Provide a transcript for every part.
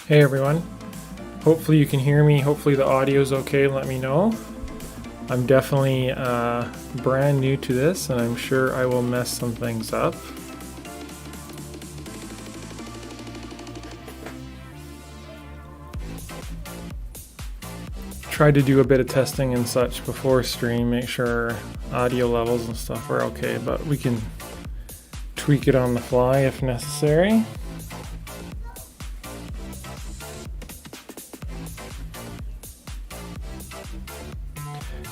Hey everyone, hopefully you can hear me, hopefully the audio is okay, let me know. I'm definitely brand new to this and I'm sure I will mess some things up. Tried to do a bit of testing and such before stream, make sure audio levels and stuff are okay, but we can tweak it on the fly if necessary.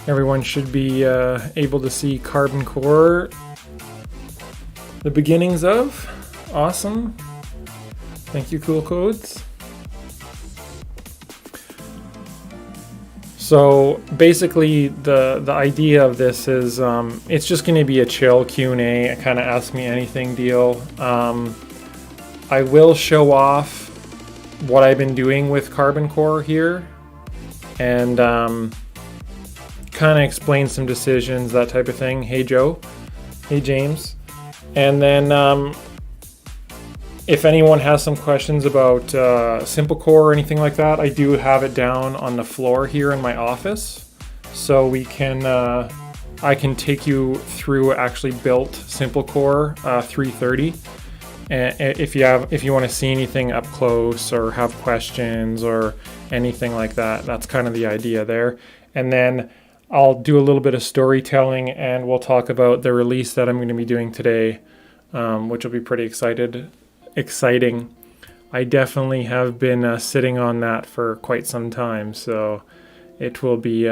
Everyone should be able to see CarbonCore, the beginnings of. Awesome. Thank you, Cool Codes. So basically the idea of this is it's just going to be a chill Q&A, a kind of ask me anything deal. I will show off what I've been doing with CarbonCore here and kind of explain some decisions, that type of thing. Hey Joe, hey James. And then if anyone has some questions about SimpleCore or anything like that, I do have it down on the floor here in my office. So we can, I can take you through actually built SimpleCore 330. And if you want to see anything up close or have questions or anything like that, that's kind of the idea there. And then I'll do a little bit of storytelling and we'll talk about the release that I'm going to be doing today, which will be pretty exciting. I definitely have been sitting on that for quite some time, so it will be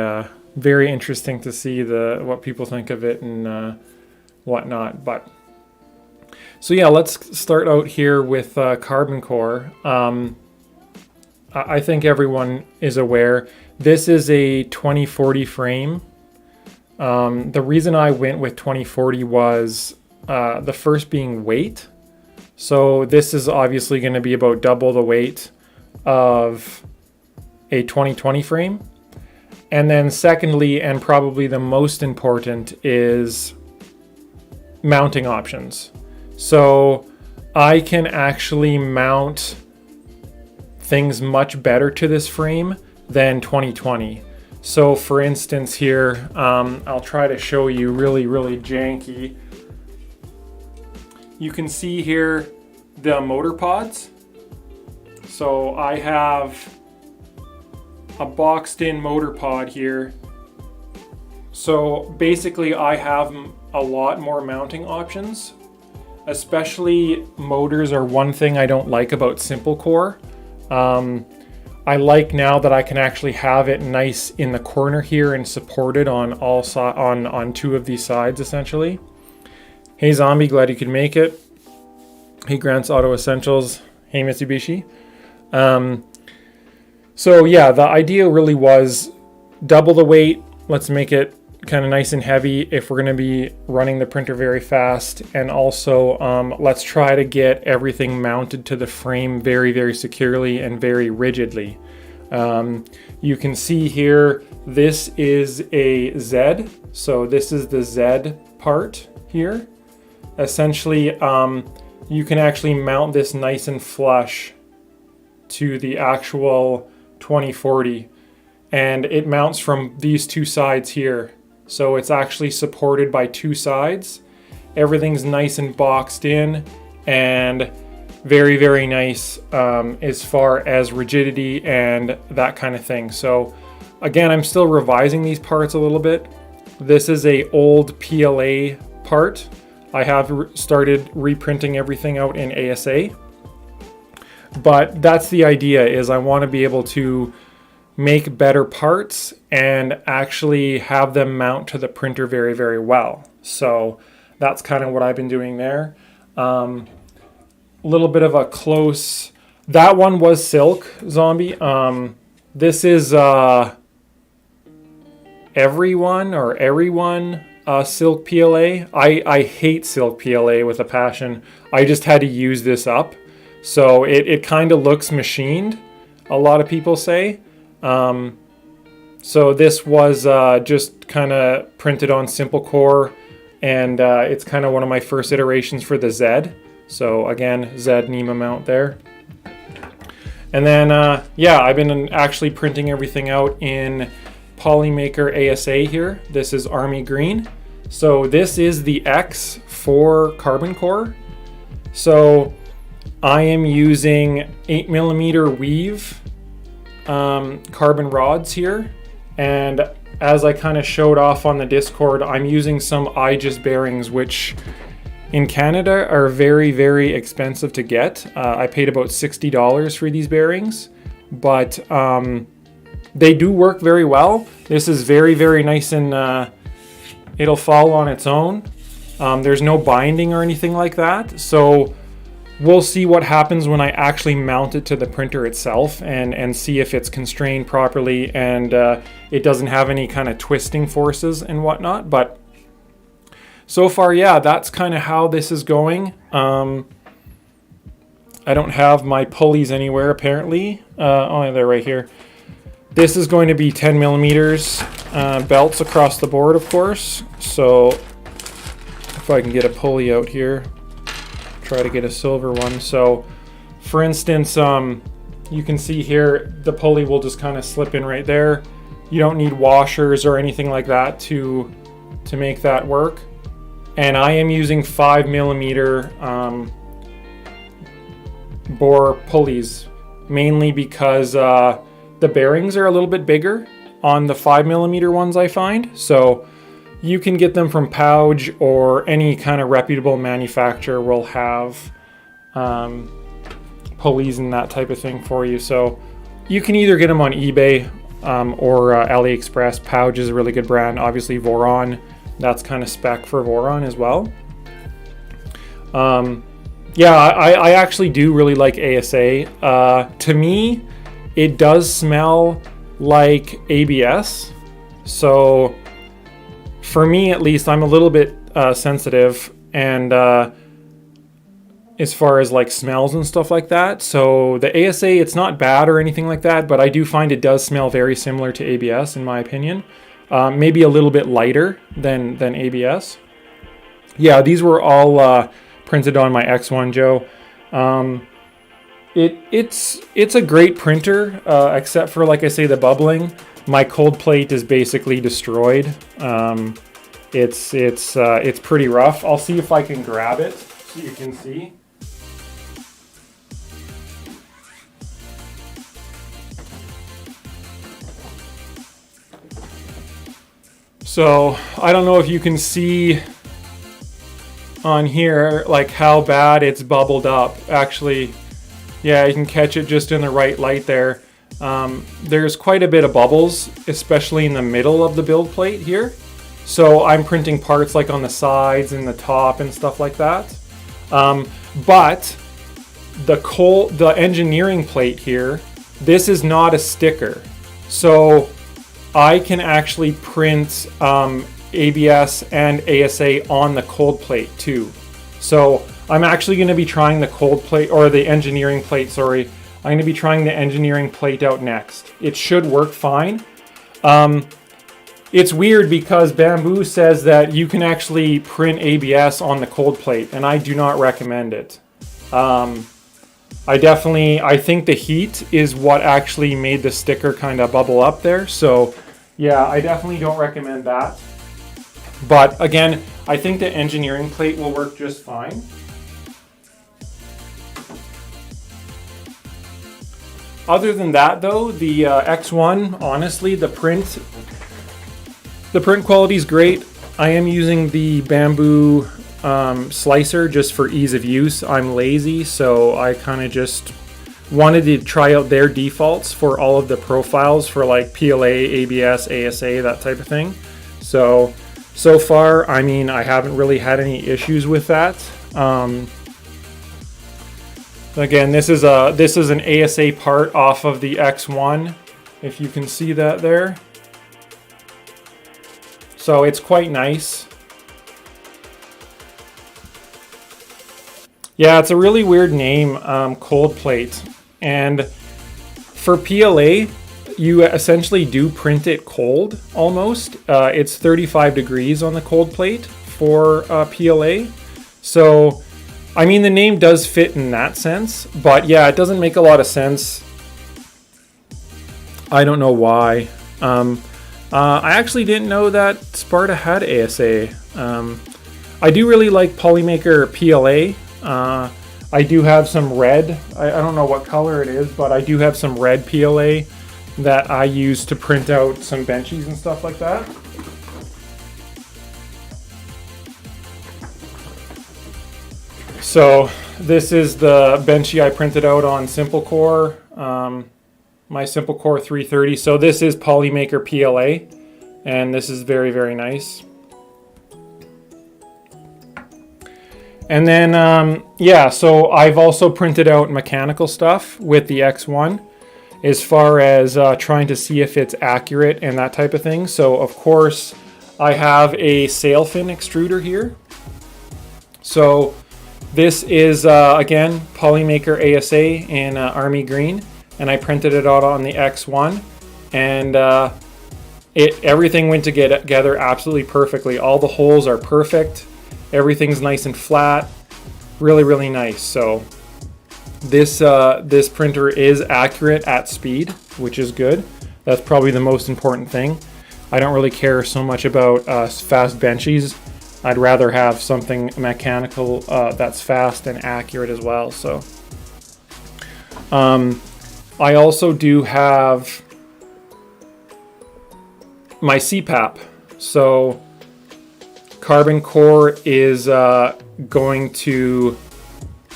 very interesting to see what people think of it and whatnot. But so yeah, let's start out here with CarbonCore. I think everyone is aware this is a 2040 frame. The reason I went with 2040 was the first being weight. So this is obviously going to be about double the weight of a 2020 frame. And then secondly, and probably the most important, is mounting options. So I can actually mount things much better to this frame than 2020. So for instance here, I'll try to show you really janky. You can see here the motor pods. So I have a boxed in motor pod here. So basically I have a lot more mounting options. Especially motors are one thing I don't like about SimpleCore. I like now that I can actually have it nice in the corner here and supported on on two of these sides essentially. Hey Zombie, glad you could make it. Hey Grant's Auto Essentials. Hey Mitsubishi. So yeah, the idea really was double the weight. Let's make it kind of nice and heavy if we're going to be running the printer very fast. And also let's try to get everything mounted to the frame very securely and very rigidly. You can see here, this is a Z. So this is the Z part here. Essentially, you can actually mount this nice and flush to the actual 2040. And it mounts from these two sides here. So it's actually supported by two sides. Everything's nice and boxed in and very nice as far as rigidity and that kind of thing. So again, I'm still revising these parts a little bit. This is a old PLA part. I have started reprinting everything out in ASA. But that's the idea, is I want to be able to make better parts and actually have them mount to the printer very well. So that's kind of what I've been doing there. A little bit of a close, that one was silk, Zombie. This is everyone silk PLA. I hate silk PLA with a passion. I just had to use this up. So it kind of looks machined, a lot of people say. So this was just kind of printed on SimpleCore, and it's kind of one of my first iterations for the Z. So again, Z NEMA mount there. And then, yeah, I've been actually printing everything out in Polymaker ASA here. This is Army Green. So this is the X for CarbonCore. So I am using 8mm weave carbon rods here. And as I kind of showed off on the Discord, I'm using some IGES bearings, which in Canada are very, very expensive to get. I paid about $60 for these bearings, but they do work very well. This is very, very nice, and it'll fall on its own. There's no binding or anything like that. So we'll see what happens when I actually mount it to the printer itself and see if it's constrained properly and it doesn't have any kind of twisting forces and whatnot. But so far, yeah, that's kind of how this is going. I don't have my pulleys anywhere apparently. Oh, they're right here. This is going to be 10mm belts across the board, of course. So if I can get a pulley out here, try to get a silver one. So for instance, you can see here the pulley will just kind of slip in right there. You don't need washers or anything like that to make that work. And I am using 5mm bore pulleys, mainly because the bearings are a little bit bigger on the 5mm ones, I find. So you can get them from Pouch, or any kind of reputable manufacturer will have pulleys and that type of thing for you. So you can either get them on eBay or AliExpress. Pouch is a really good brand. Obviously Voron, that's kind of spec for Voron as well. Yeah, I actually do really like ASA. To me, it does smell like ABS. So for me, at least, I'm a little bit sensitive, and as far as like smells and stuff like that. So the ASA, it's not bad or anything like that, but I do find it does smell very similar to ABS in my opinion. Maybe a little bit lighter than ABS. Yeah, these were all printed on my X1, Joe. It's a great printer, except for, like I say, the bubbling. My cold plate is basically destroyed. It's pretty rough. I'll see if I can grab it so you can see. So I don't know if you can see on here like how bad it's bubbled up. Actually, yeah, you can catch it just in the right light there. There's quite a bit of bubbles, especially in the middle of the build plate here. So I'm printing parts like on the sides and the top and stuff like that. But the engineering plate here, this is not a sticker. So I can actually print ABS and ASA on the cold plate too. So I'm actually going to be trying the cold plate, or the engineering plate, sorry. I'm going to be trying the engineering plate out next. It should work fine. It's weird because Bamboo says that you can actually print ABS on the cold plate, and I do not recommend it. I think the heat is what actually made the sticker kind of bubble up there. So yeah, I definitely don't recommend that. But again, I think the engineering plate will work just fine. Other than that though, the X1, honestly, the print quality is great. I am using the Bamboo slicer just for ease of use. I'm lazy, so I kind of just wanted to try out their defaults for all of the profiles for like PLA, ABS, ASA, that type of thing. So far, I mean, I haven't really had any issues with that. Again, this is an ASA part off of the X1, if you can see that there. So it's quite nice. Yeah, it's a really weird name, cold plate. And for PLA, you essentially do print it cold almost. It's 35 degrees on the cold plate for PLA. So, I mean, the name does fit in that sense, but yeah, it doesn't make a lot of sense. I don't know why. I actually didn't know that Sparta had ASA. I do really like Polymaker PLA. I do have some red. I don't know what color it is, but I do have some red PLA that I use to print out some benchies and stuff like that. So this is the benchy I printed out on SimpleCore, my SimpleCore 330. So this is Polymaker PLA, and this is very, very nice. And then, yeah, so I've also printed out mechanical stuff with the X1 as far as trying to see if it's accurate and that type of thing. So, of course, I have a sail fin extruder here. So this is, again, Polymaker ASA in Army Green, and I printed it out on the X1, and everything went together absolutely perfectly. All the holes are perfect. Everything's nice and flat, really, really nice. So this this printer is accurate at speed, which is good. That's probably the most important thing. I don't really care so much about fast benchies. I'd rather have something mechanical that's fast and accurate as well. So I also do have my CPAP. So CarbonCore is going to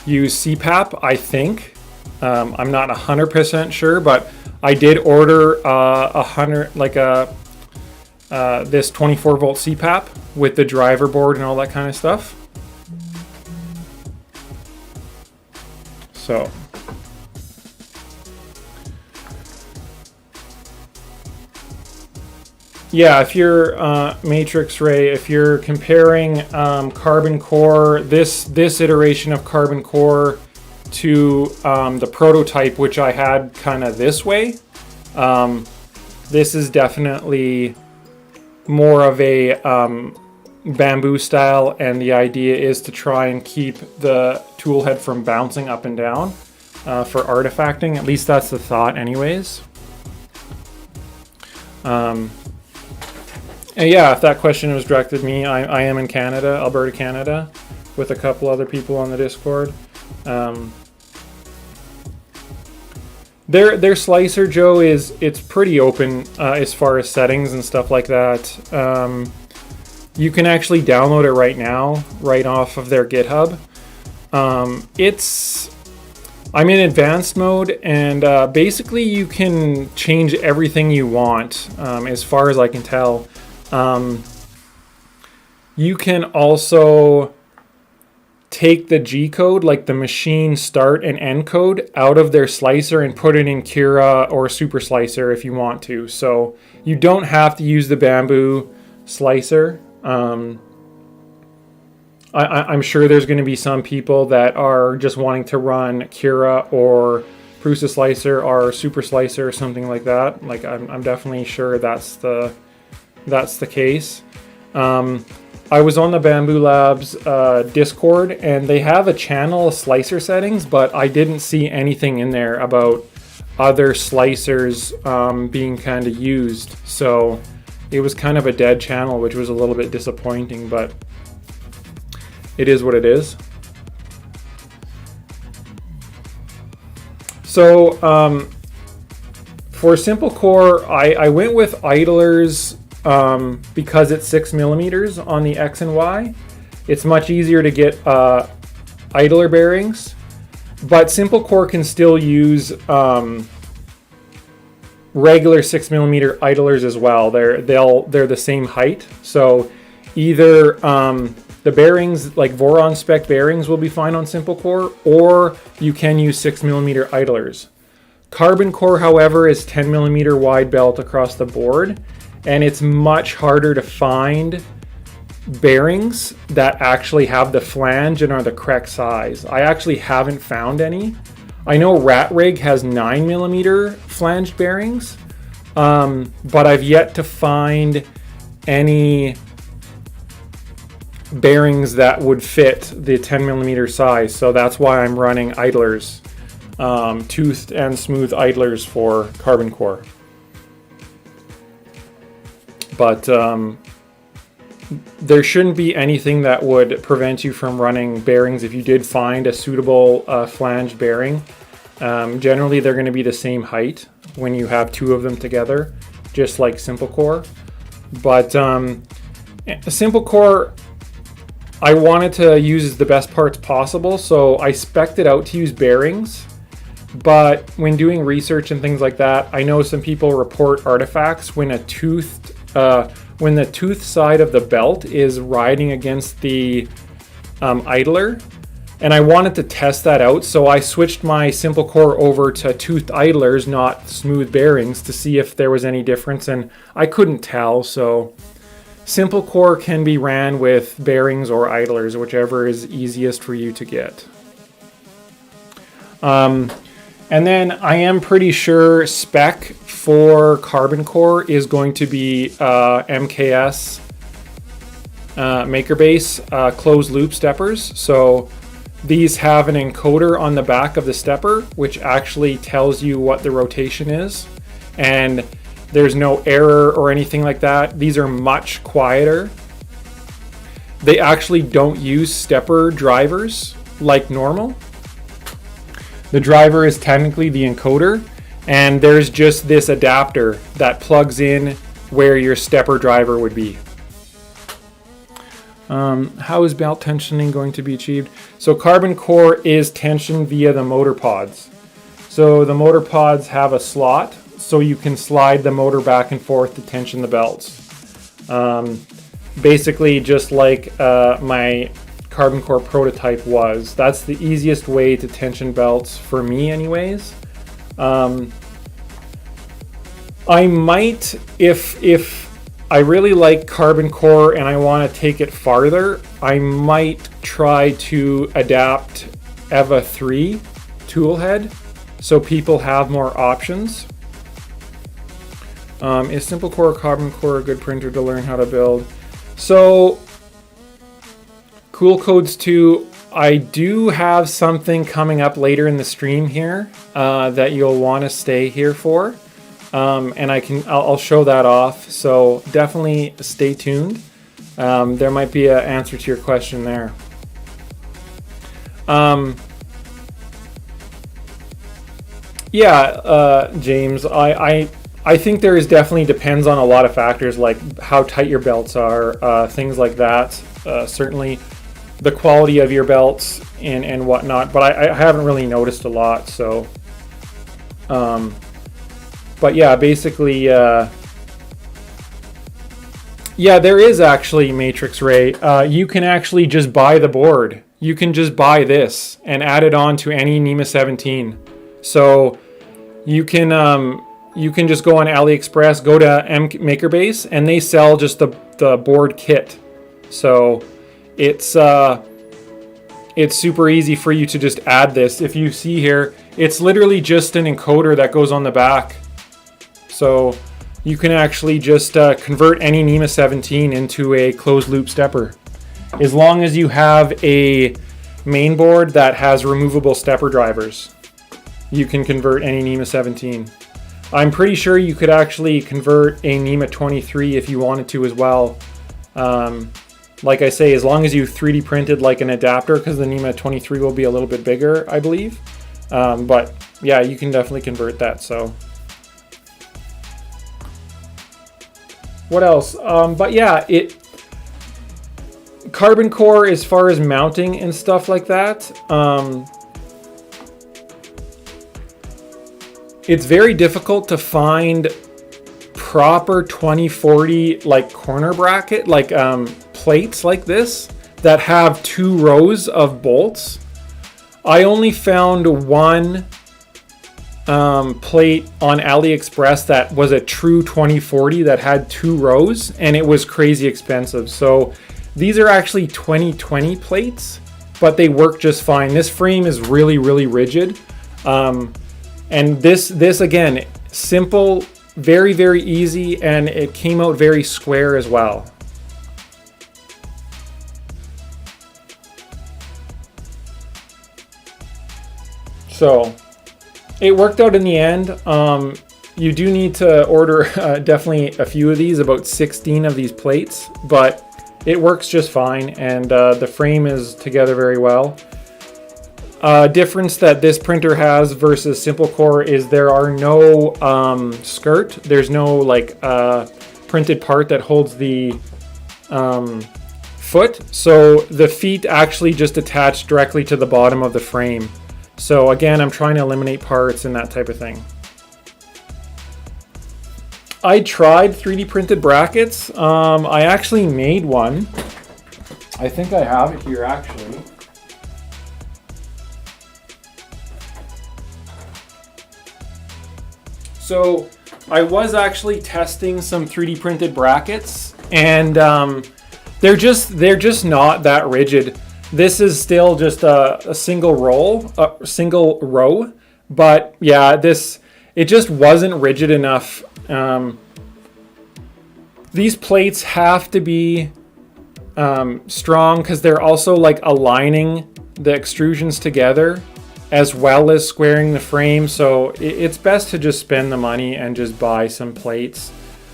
use CPAP, I think. I'm not 100% sure, but I did order this 24 volt CPAP with the driver board and all that kind of stuff. So yeah, if you're Matrix Ray, if you're comparing CarbonCore, this iteration of CarbonCore to the prototype, which I had kind of this way, this is definitely more of a bamboo style, and the idea is to try and keep the tool head from bouncing up and down for artifacting. At least that's the thought anyways. And yeah, if that question was directed at me, I am in Canada, Alberta, Canada, with a couple other people on the Discord. Their slicer, Joe, it's pretty open as far as settings and stuff like that. You can actually download it right now, right off of their GitHub. I'm in advanced mode, and basically you can change everything you want, as far as I can tell. You can also take the G code, like the machine start and end code, out of their slicer and put it in Cura or Super Slicer if you want to. So you don't have to use the bamboo slicer. I'm sure there's going to be some people that are just wanting to run Cura or Prusa Slicer or Super Slicer or something like that. Like I'm definitely sure that's the case. I was on the Bamboo Labs Discord, and they have a channel slicer settings, but I didn't see anything in there about other slicers being kind of used. So it was kind of a dead channel, which was a little bit disappointing, but it is what it is. So for SimpleCore, I went with idlers because it's 6mm on the X and Y. It's much easier to get idler bearings, but SimpleCore can still use regular 6mm idlers as well. They're the same height, so either the bearings, like Voron spec bearings, will be fine on SimpleCore, or you can use 6mm idlers. CarbonCore, however, is 10mm wide belt across the board, and it's much harder to find bearings that actually have the flange and are the correct size. I actually haven't found any. I know Rat Rig has 9mm flanged bearings, but I've yet to find any bearings that would fit the 10mm size. So that's why I'm running idlers, toothed and smooth idlers for CarbonCore. But there shouldn't be anything that would prevent you from running bearings if you did find a suitable flanged bearing. Generally, they're going to be the same height when you have two of them together, just like SimpleCore. But SimpleCore, I wanted to use the best parts possible, so I spec'd it out to use bearings. But when doing research and things like that, I know some people report artifacts when when the tooth side of the belt is riding against the idler, and I wanted to test that out, so I switched my SimpleCore over to toothed idlers, not smooth bearings, to see if there was any difference, and I couldn't tell. So SimpleCore can be ran with bearings or idlers, whichever is easiest for you to get. And then I am pretty sure spec for CarbonCore is going to be MKS MakerBase closed loop steppers. So these have an encoder on the back of the stepper, which actually tells you what the rotation is. And there's no error or anything like that. These are much quieter. They actually don't use stepper drivers like normal. The driver is technically the encoder, and there's just this adapter that plugs in where your stepper driver would be. How is belt tensioning going to be achieved? So CarbonCore is tensioned via the motor pods. So the motor pods have a slot, so you can slide the motor back and forth to tension the belts. Basically just like my CarbonCore prototype was. That's the easiest way to tension belts for me anyways. I might, if I really like CarbonCore and I want to take it farther, I might try to adapt EVA 3 tool head so people have more options. Is SimpleCore CarbonCore a good printer to learn how to build? So Cool Codes 2, I do have something coming up later in the stream here that you'll want to stay here for, and I'll show that off. So definitely stay tuned. There might be an answer to your question there. James, I think there is definitely depends on a lot of factors, like how tight your belts are, things like that. Certainly the quality of your belts and whatnot, but I haven't really noticed a lot. So, but yeah, basically, there is actually Matrix Ray. You can actually just buy the board. You can just buy this and add it on to any NEMA 17. So you can just go on AliExpress, go to MakerBase, and they sell just the board kit. So it's super easy for you to just add this. If you see here, it's literally just an encoder that goes on the back. So you can actually just convert any NEMA 17 into a closed loop stepper. As long as you have a main board that has removable stepper drivers, you can convert any NEMA 17. I'm pretty sure you could actually convert a NEMA 23 if you wanted to as well. Like I say, as long as you 3D printed like an adapter, because the NEMA 23 will be a little bit bigger, I believe. But yeah, you can definitely convert that. So what else? But yeah, CarbonCore, as far as mounting and stuff like that, it's very difficult to find proper 2040 like corner bracket, like plates like this that have 2 rows of bolts. I only found one plate on AliExpress that was a true 2040 that had 2 rows, and it was crazy expensive. So These are actually 2020 plates, but they work just fine. This frame is really, really rigid. And this again, simple, very, very easy, and it came out very square as well. So it worked out in the end. You do need to order definitely a few of these, about 16 of these plates, but it works just fine, and the frame is together very well. Difference that this printer has versus SimpleCore is there are no skirt. There's no like printed part that holds the foot. So the feet actually just attach directly to the bottom of the frame. So again, I'm trying to eliminate parts and that type of thing. I tried 3D printed brackets. I actually made one. I think I have it here actually. So I was actually testing some 3D printed brackets, and they're just not that rigid. This is still just a single row, but yeah, it just wasn't rigid enough. These plates have to be strong because they're also like aligning the extrusions together as well as squaring the frame. So it's best to just spend the money and just buy some plates.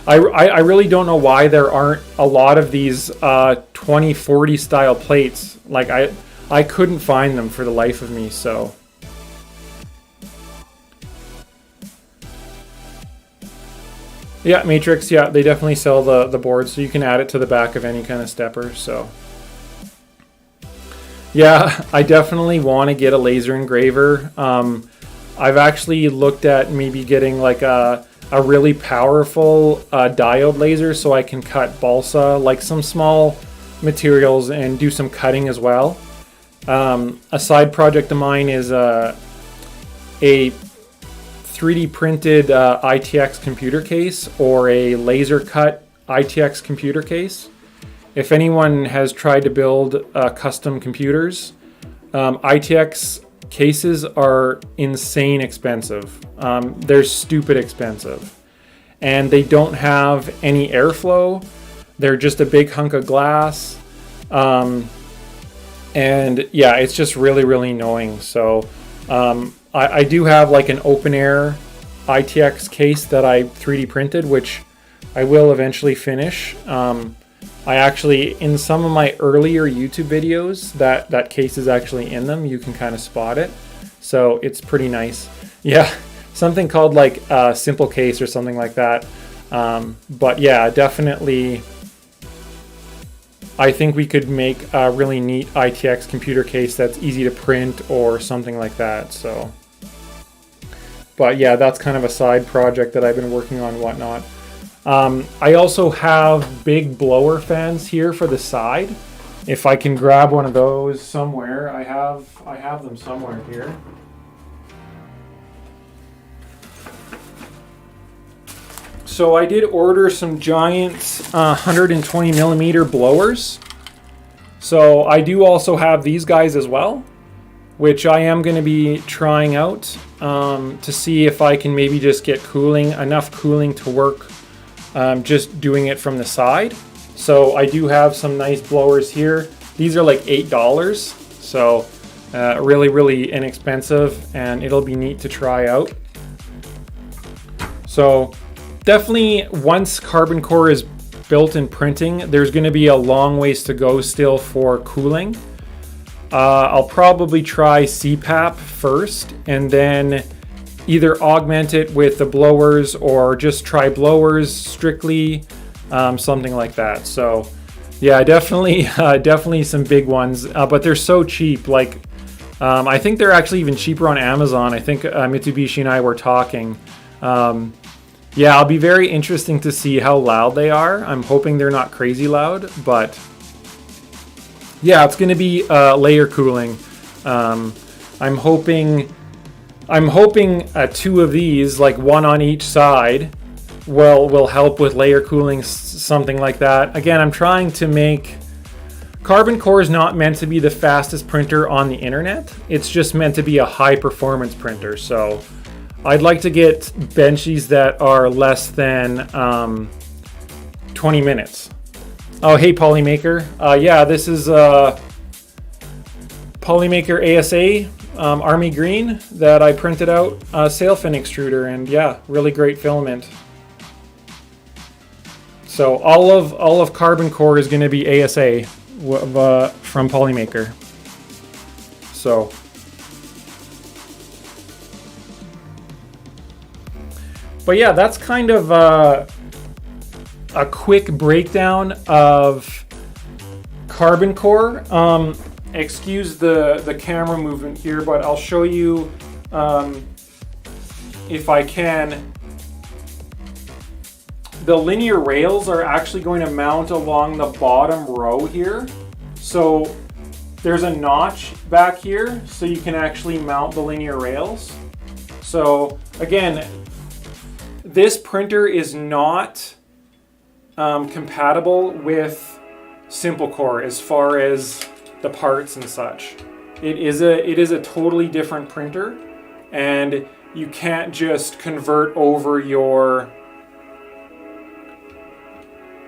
I really don't know why there aren't a lot of these 2040 style plates. Like I couldn't find them for the life of me. So yeah, Matrix, yeah, they definitely sell the board, so you can add it to the back of any kind of stepper. So yeah, I definitely want to get a laser engraver. I've actually looked at maybe getting like a really powerful diode laser so I can cut balsa, like some small materials, and do some cutting as well. A side project of mine is a 3D printed ITX computer case, or a laser cut ITX computer case. If anyone has tried to build custom computers, ITX cases are insane expensive. They're stupid expensive, and they don't have any airflow. They're just a big hunk of glass, and yeah, it's just really, really annoying. So I do have like an open air ITX case that I 3D printed, which I will eventually finish. I actually, in some of my earlier YouTube videos, that case is actually in them. You can kind of spot it. So it's pretty nice. Yeah, something called like Simple Case or something like that. But yeah, definitely, I think we could make a really neat ITX computer case that's easy to print or something like that. So, but yeah, that's kind of a side project that I've been working on, whatnot. I also have big blower fans here for the side. If I can grab one of those somewhere, I have them somewhere here. So I did order some giant 120 millimeter blowers. So I do also have these guys as well, which I am going to be trying out to see if I can maybe just get enough cooling to work just doing it from the side. So I do have some nice blowers here. These are like $8, so really, really inexpensive, and it'll be neat to try out. So definitely, once CarbonCore is built in printing, there's going to be a long ways to go still for cooling. I'll probably try CPAP first, and then either augment it with the blowers or just try blowers strictly, something like that. So yeah, definitely some big ones, but they're so cheap. Like I think they're actually even cheaper on Amazon. I think Mitsubishi and I were talking. Yeah, I'll be very interesting to see how loud they are. I'm hoping they're not crazy loud, but yeah, it's going to be layer cooling. I'm hoping 2 of these, like one on each side, will help with layer cooling, something like that. Again, I'm trying to make CarbonCore is not meant to be the fastest printer on the internet. It's just meant to be a high performance printer. So I'd like to get benchies that are less than 20 minutes. Oh, hey, Polymaker. Yeah, this is Polymaker ASA Army Green that I printed out, sail fin extruder, and yeah, really great filament. So all of CarbonCore is going to be ASA from Polymaker. So but yeah, that's kind of a quick breakdown of CarbonCore. Excuse the camera movement here, but I'll show you if I can. The linear rails are actually going to mount along the bottom row here. So there's a notch back here, so you can actually mount the linear rails. So again, this printer is not compatible with SimpleCore as far as the parts and such. It is a totally different printer, and you can't just convert over your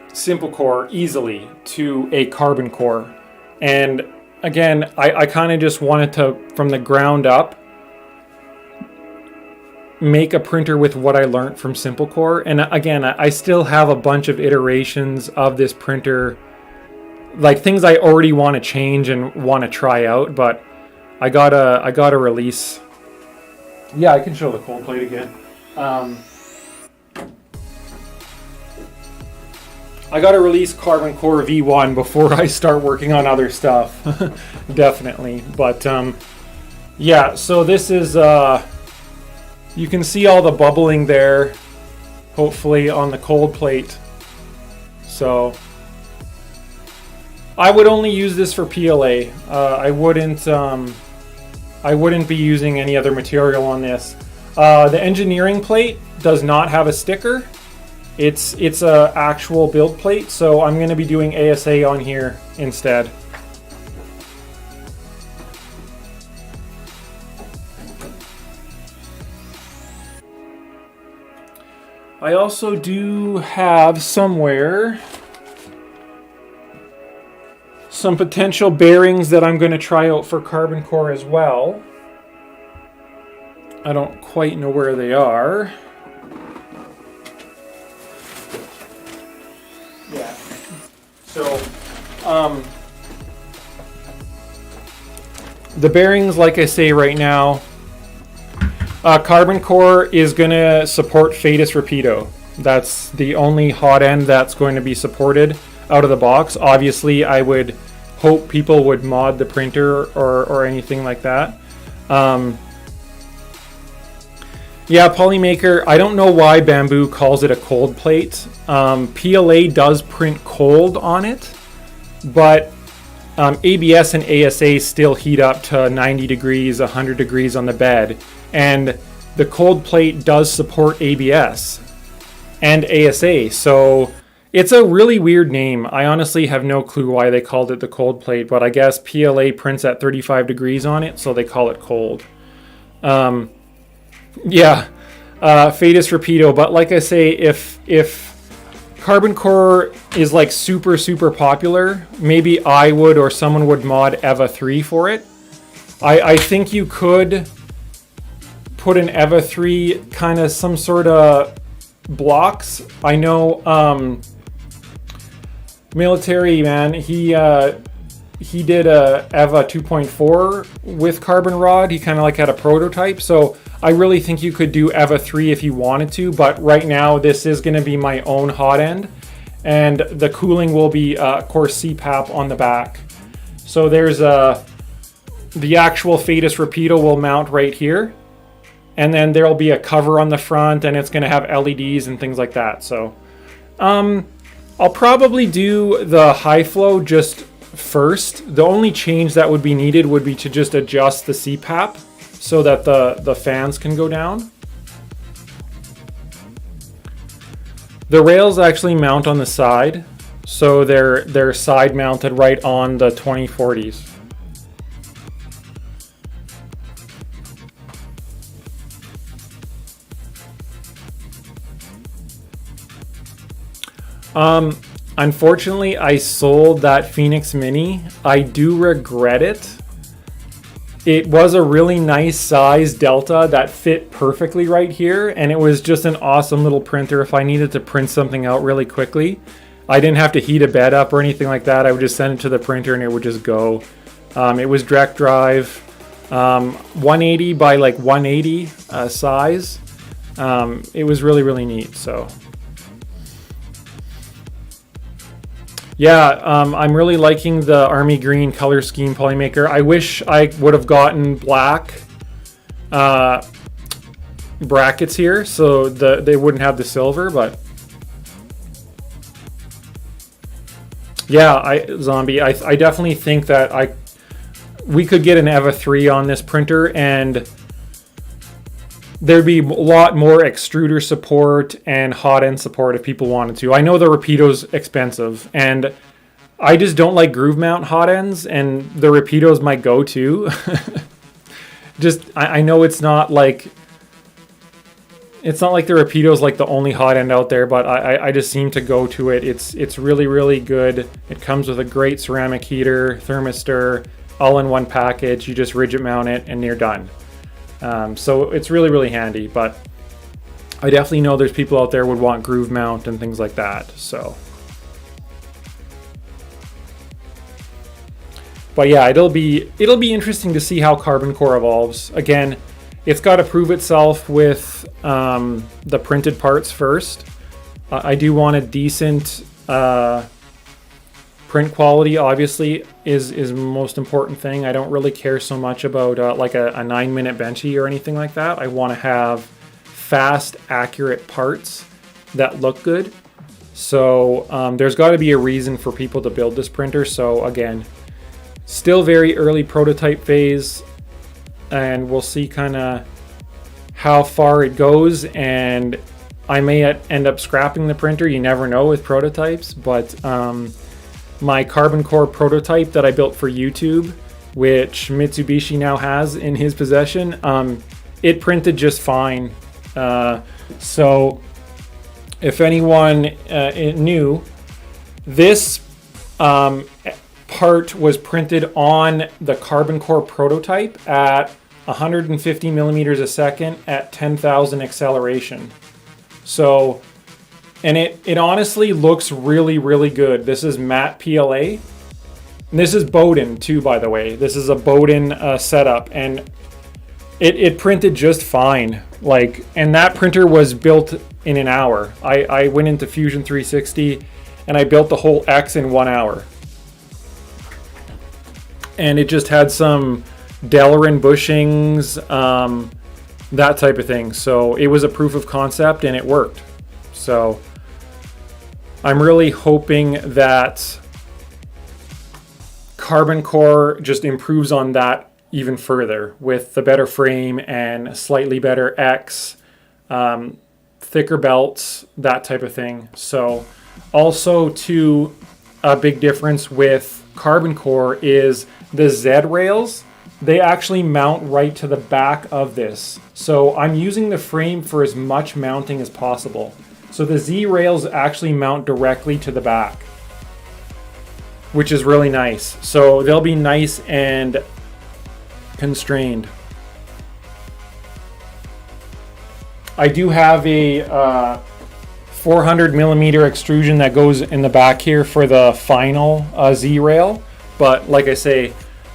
SimpleCore easily to a CarbonCore. And again, I kind of just wanted to, from the ground up, make a printer with what I learned from SimpleCore. And again, I still have a bunch of iterations of this printer, like things I already want to change and want to try out, but I gotta release. Yeah, I can show the cold plate again. I gotta release CarbonCore V1 before I start working on other stuff. Definitely. But yeah, so this is you can see all the bubbling there, hopefully, on the cold plate. So I would only use this for PLA. I wouldn't be using any other material on this. The engineering plate does not have a sticker. It's a actual build plate, so I'm going to be doing ASA on here instead. I also do have somewhere some potential bearings that I'm going to try out for CarbonCore as well. I don't quite know where they are. Yeah. So, the bearings, like I say right now, CarbonCore is going to support Fadus Rapido. That's the only hot end that's going to be supported out of the box. Obviously, I would hope people would mod the printer or anything like that. Yeah, Polymaker, I don't know why Bamboo calls it a cold plate. PLA does print cold on it, but ABS and ASA still heat up to 90 degrees, 100 degrees on the bed. And the cold plate does support ABS and ASA, so it's a really weird name. I honestly have no clue why they called it the cold plate, but I guess PLA prints at 35 degrees on it, so they call it cold. Yeah, Fadus Rapido, but like I say, if CarbonCore is like super popular, maybe I would or someone would mod EVA 3 for it. I think you could put an EVA 3 kind of some sort of blocks. I know Military Man, he did a EVA 2.4 with carbon rod. He kind of like had a prototype, so I really think you could do EVA 3 if you wanted to, but right now this is going to be my own hot end, and the cooling will be of course CPAP on the back. So there's the actual Fadus Rapido will mount right here, and then there'll be a cover on the front, and it's going to have LEDs and things like that. So I'll probably do the high flow just first. The only change that would be needed would be to just adjust the CPAP so that the fans can go down. The rails actually mount on the side, So they're side mounted right on the 2040s. Unfortunately, I sold that Phoenix Mini. I do regret it. It was a really nice size Delta that fit perfectly right here, and it was just an awesome little printer if I needed to print something out really quickly. I didn't have to heat a bed up or anything like that. I would just send it to the printer and it would just go. It was direct drive, 180 by like 180 size. It was really, really neat. So yeah, I'm really liking the Army Green color scheme Polymaker. I wish I would have gotten black brackets here so they wouldn't have the silver, but yeah, Zombie, I definitely think that we could get an EVA 3 on this printer and there'd be a lot more extruder support and hot end support if people wanted to. I know the Rapido's expensive, and I just don't like groove mount hot ends, and the Rapido's my go-to. I know it's not like the Rapido's like the only hot end out there, but I just seem to go to it. It's really, really good. It comes with a great ceramic heater, thermistor, all in one package. You just rigid mount it and you're done. So it's really, really handy, but I definitely know there's people out there would want groove mount and things like that. So, but yeah, it'll be interesting to see how CarbonCore evolves. Again, it's got to prove itself with the printed parts first. I do want a decent print quality, obviously, is the most important thing. I don't really care so much about like a 9-minute benchy or anything like that. I want to have fast, accurate parts that look good. So there's got to be a reason for people to build this printer. So again, still very early prototype phase, and we'll see kind of how far it goes, and I may end up scrapping the printer. You never know with prototypes, but my CarbonCore prototype that I built for YouTube, which Mitsubishi now has in his possession, it printed just fine. So if anyone knew, this part was printed on the CarbonCore prototype at 150 millimeters a second at 10,000 acceleration. So, and it honestly looks really, really good. This is matte PLA. And this is Bowden too, by the way. This is a Bowden setup, and it printed just fine. Like, and that printer was built in an hour. I went into Fusion 360 and I built the whole X in 1 hour. And it just had some Delrin bushings, that type of thing. So it was a proof of concept and it worked. So I'm really hoping that CarbonCore just improves on that even further with the better frame and slightly better X, thicker belts, that type of thing. So also too, a big difference with CarbonCore is the Z rails. They actually mount right to the back of this. So I'm using the frame for as much mounting as possible. So the Z rails actually mount directly to the back, which is really nice. So they'll be nice and constrained. I do have a 400 millimeter extrusion that goes in the back here for the final Z rail. But like I say,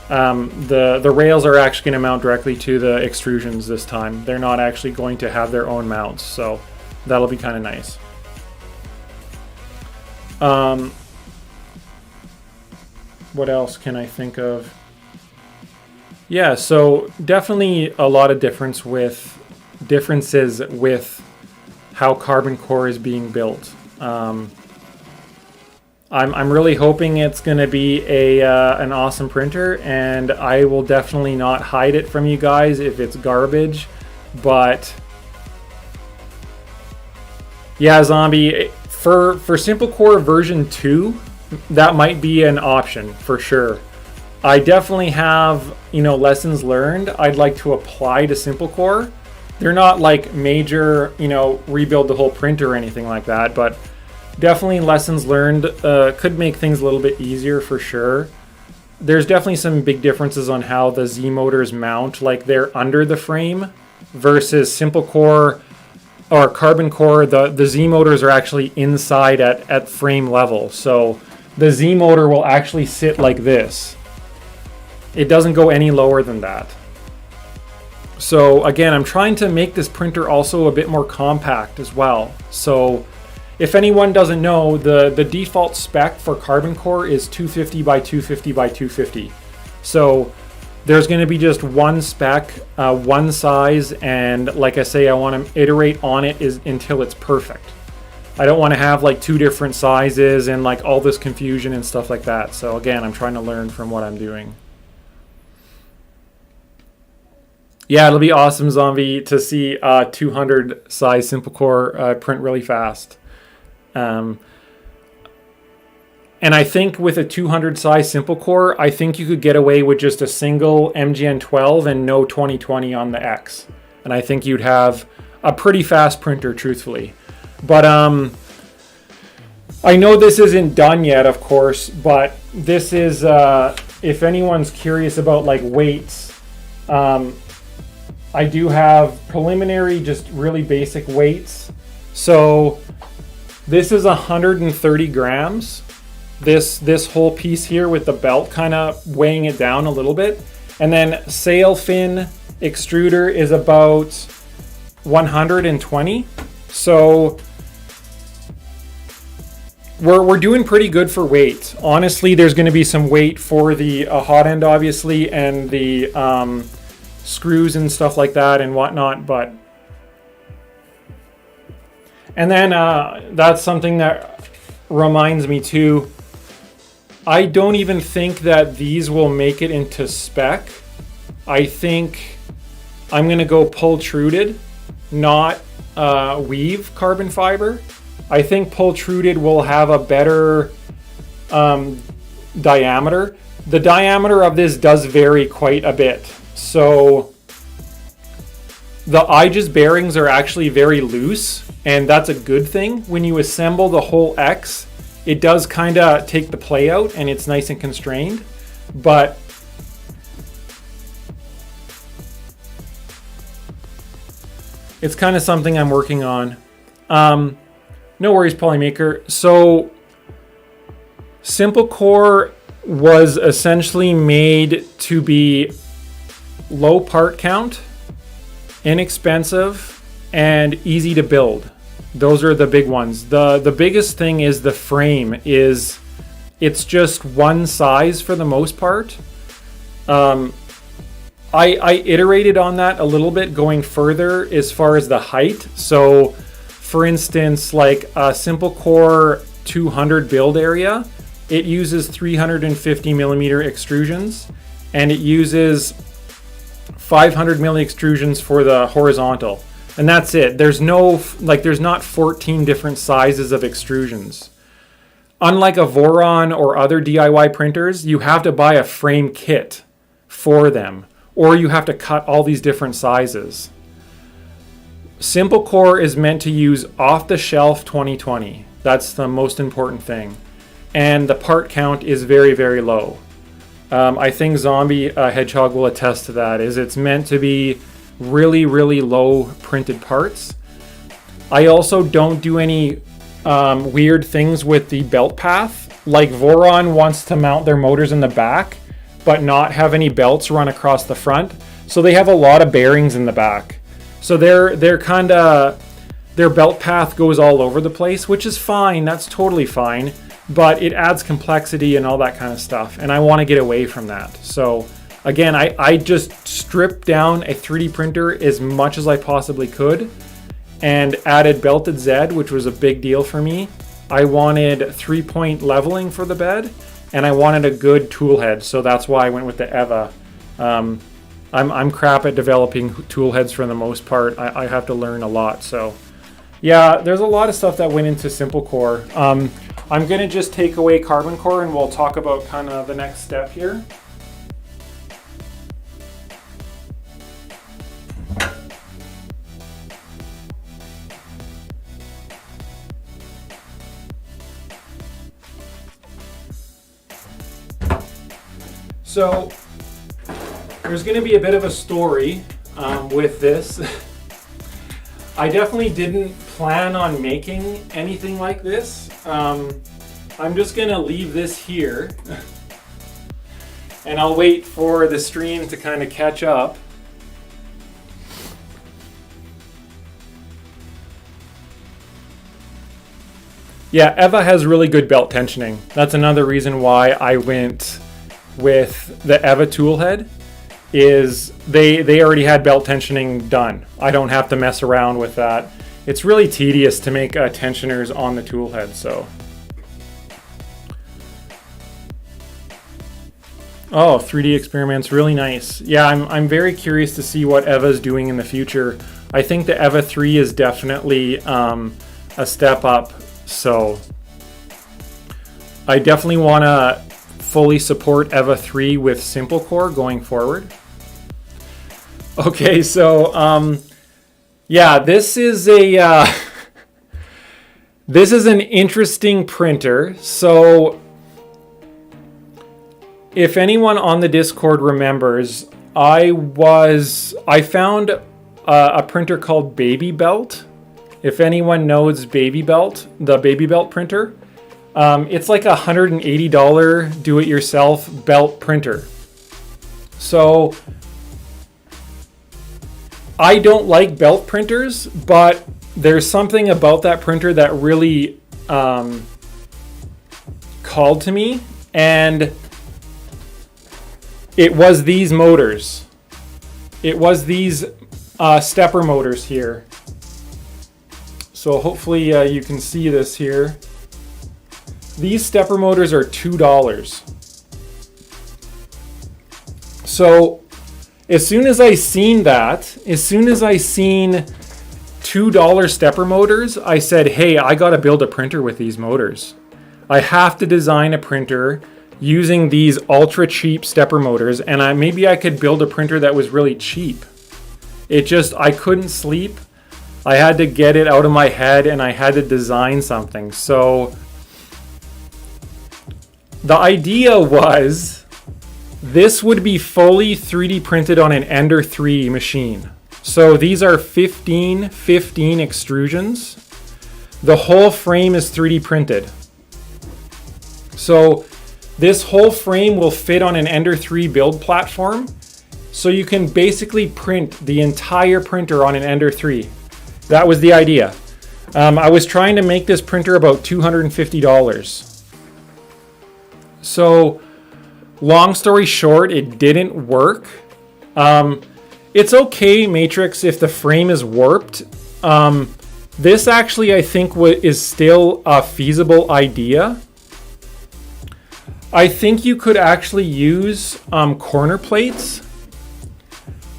the rails are actually going to mount directly to the extrusions this time. They're not actually going to have their own mounts, so that'll be kind of nice. What else can I think of? Yeah, so definitely a lot of differences with how CarbonCore is being built. I'm really hoping it's going to be an awesome printer, and I will definitely not hide it from you guys if it's garbage. But yeah, Zombie, For SimpleCore version 2, that might be an option for sure. I definitely have, lessons learned I'd like to apply to SimpleCore. They're not like major, rebuild the whole printer or anything like that, but definitely lessons learned could make things a little bit easier for sure. There's definitely some big differences on how the Z motors mount, like they're under the frame versus SimpleCore or CarbonCore. The Z motors are actually inside at frame level. So the Z motor will actually sit like this. It doesn't go any lower than that. So again, I'm trying to make this printer also a bit more compact as well. So if anyone doesn't know, the default spec for CarbonCore is 250 by 250 by 250. So there's going to be just one spec, one size, and like I say, I want to iterate on it until it's perfect. I don't want to have like two different sizes and like all this confusion and stuff like that. So again, I'm trying to learn from what I'm doing. Yeah, it'll be awesome, Zombie, to see 200 size SimpleCore print really fast. And I think with a 200 size SimpleCore, I think you could get away with just a single MGN12 and no 2020 on the X. And I think you'd have a pretty fast printer, truthfully. But I know this isn't done yet, of course, but this is, if anyone's curious about like weights, I do have preliminary, just really basic weights. So this is 130 grams. This whole piece here with the belt kind of weighing it down a little bit. And then sail fin extruder is about 120. So we're doing pretty good for weight. Honestly, there's going to be some weight for the hot end, obviously, and the screws and stuff like that and whatnot. But and then that's something that reminds me too. I don't even think that these will make it into spec. I think I'm going to go pultruded, not weave carbon fiber. I think pultruded will have a better diameter. The diameter of this does vary quite a bit. So the IGES bearings are actually very loose, and that's a good thing. When you assemble the whole X, it does kind of take the play out and it's nice and constrained, but it's kind of something I'm working on. No worries, Polymaker. So SimpleCore was essentially made to be low part count, inexpensive, and easy to build. Those are the big ones. The biggest thing is the frame. It's just one size for the most part. I iterated on that a little bit going further as far as the height. So for instance, like a SimpleCore 200 build area, it uses 350 millimeter extrusions, and it uses 500 milli extrusions for the horizontal. And that's it. There's not 14 different sizes of extrusions. Unlike a Voron or other DIY printers, you have to buy a frame kit for them, or you have to cut all these different sizes. SimpleCore is meant to use off-the-shelf 2020. That's the most important thing. And the part count is very, very low. I think Zombie Hedgehog will attest to that. It's meant to be really, really low printed parts. I also don't do any weird things with the belt path. Like Voron wants to mount their motors in the back, but not have any belts run across the front. So they have a lot of bearings in the back. So their belt path goes all over the place, which is fine. That's totally fine. But it adds complexity and all that kind of stuff. And I want to get away from that. So again, I just stripped down a 3D printer as much as I possibly could and added belted Z, which was a big deal for me. I wanted 3-point leveling for the bed, and I wanted a good tool head. So that's why I went with the EVA. I'm crap at developing tool heads for the most part. I have to learn a lot. So Yeah, there's a lot of stuff that went into SimpleCore. I'm going to just take away CarbonCore and we'll talk about kind of the next step here. So there's going to be a bit of a story with this. I definitely didn't plan on making anything like this. I'm just going to leave this here and I'll wait for the stream to kind of catch up. Yeah, EVA has really good belt tensioning. That's another reason why I went with the EVA tool head. Is they already had belt tensioning done. I don't have to mess around with that. It's really tedious to make tensioners on the tool head. So, oh, 3D experiments, really nice. Yeah, I'm very curious to see what EVA is doing in the future. I think the EVA 3 is definitely a step up. So, I definitely want to fully support EVA 3 with SimpleCore going forward. Okay, so yeah, this is a this is an interesting printer. So if anyone on the Discord remembers, I found a printer called Baby Belt. If anyone knows Baby Belt, the Baby Belt printer, it's like a $180 do-it-yourself belt printer. So I don't like belt printers, but there's something about that printer that really called to me, and it was these motors. It was these stepper motors here. So hopefully you can see this here. These stepper motors are $2. So as soon as I seen $2 stepper motors, I said, hey, I got to build a printer with these motors. I have to design a printer using these ultra cheap stepper motors, and maybe I could build a printer that was really cheap. I couldn't sleep. I had to get it out of my head and I had to design something. So the idea was this would be fully 3D printed on an Ender 3 machine. So these are 15 extrusions. The whole frame is 3D printed. So this whole frame will fit on an Ender 3 build platform. So you can basically print the entire printer on an Ender 3. That was the idea. I was trying to make this printer about $250. So long story short, it didn't work. It's okay, Matrix, if the frame is warped. This actually, I think, is still a feasible idea. I think you could actually use corner plates.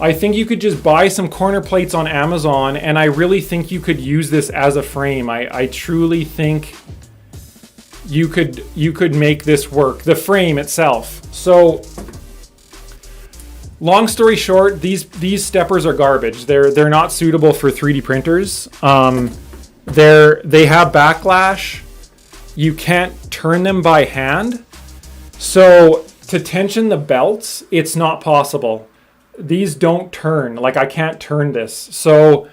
I think you could just buy some corner plates on Amazon, and I really think you could use this as a frame. I truly think you could make this work, the frame itself. So long story short, these steppers are garbage. They're not suitable for 3D printers. They have backlash. You can't turn them by hand. So to tension the belts, it's not possible. These don't turn. Like, I can't turn this. So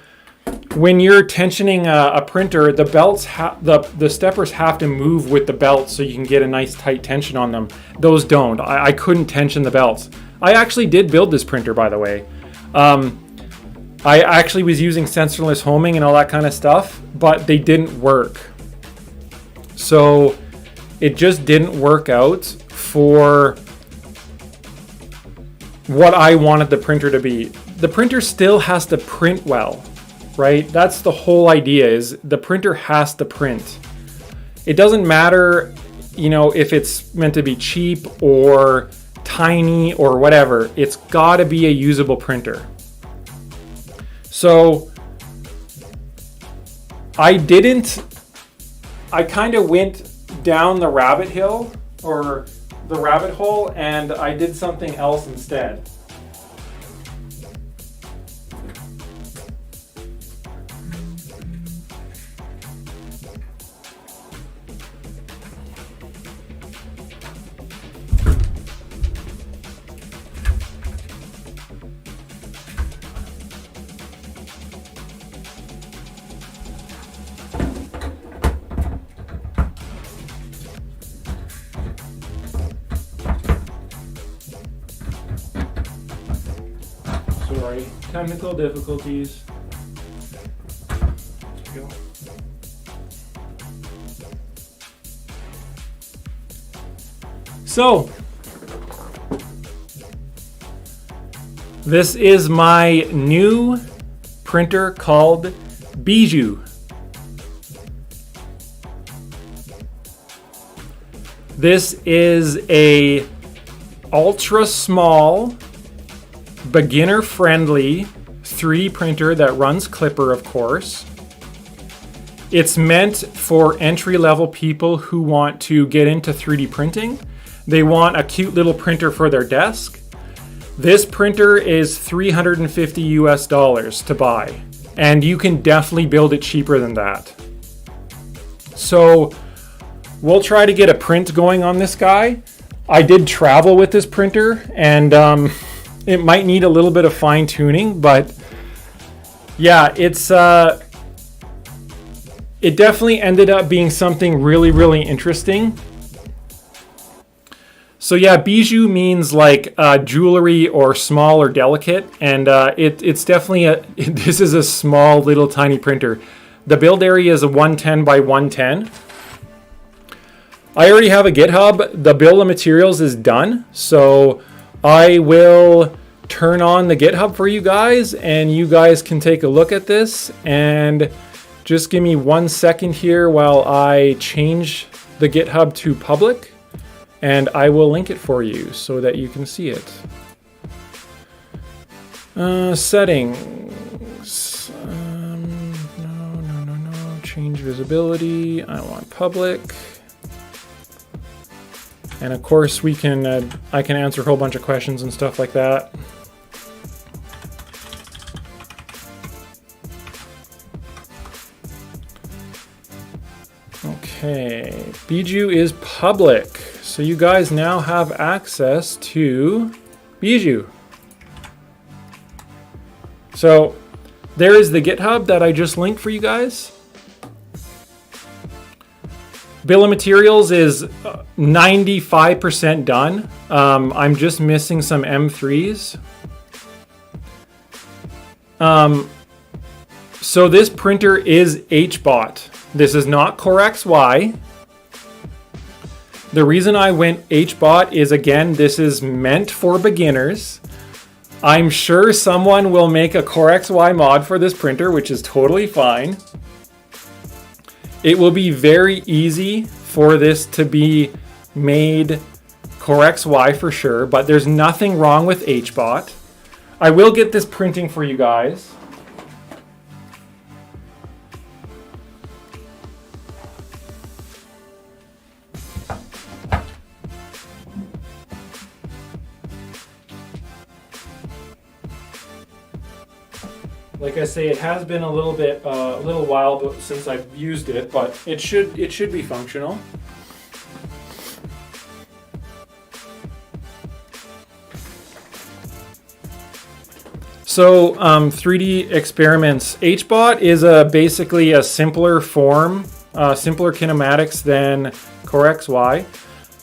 when you're tensioning a printer, the belts the steppers have to move with the belts so you can get a nice tight tension on them. Those don't. I couldn't tension the belts. I actually did build this printer, by the way. I actually was using sensorless homing and all that kind of stuff, but they didn't work. So it just didn't work out for what I wanted the printer to be. The printer still has to print well, right? That's the whole idea, is the printer has to print. It doesn't matter, if it's meant to be cheap or tiny or whatever. It's got to be a usable printer. So I kind of went down the rabbit hole, and I did something else instead. Sorry, technical difficulties. There we go. So, this is my new printer called Bijou. This is a ultra small, beginner friendly 3D printer that runs Clipper, of course. It's meant for entry-level people who want to get into 3D printing. They want a cute little printer for their desk. This printer is $350 US to buy, and you can definitely build it cheaper than that. So we'll try to get a print going on this guy. I did travel with this printer, and it might need a little bit of fine tuning, but yeah, it definitely ended up being something really, really interesting. So yeah, bijou means like jewelry or small or delicate, and it's definitely this is a small little tiny printer. The build area is a 110 by 110. I already have a GitHub. The bill of materials is done, so I will turn on the GitHub for you guys, and you guys can take a look at this. And just give me 1 second here while I change the GitHub to public, and I will link it for you so that you can see it. Settings. No. Change visibility. I want public. And of course, I can answer a whole bunch of questions and stuff like that. Okay, Bijou is public, so you guys now have access to Bijou. So there is the GitHub that I just linked for you guys. Bill of materials is 95% done. I'm just missing some M3s. So this printer is HBOT. This is not Core XY. The reason I went HBOT is, again, this is meant for beginners. I'm sure someone will make a Core XY mod for this printer, which is totally fine. It will be very easy for this to be made Core XY for sure, but there's nothing wrong with HBOT. I will get this printing for you guys. Like I say, it has been a little while since I've used it, but it should be functional. So 3D experiments. HBOT is basically a simpler form, simpler kinematics than Core XY.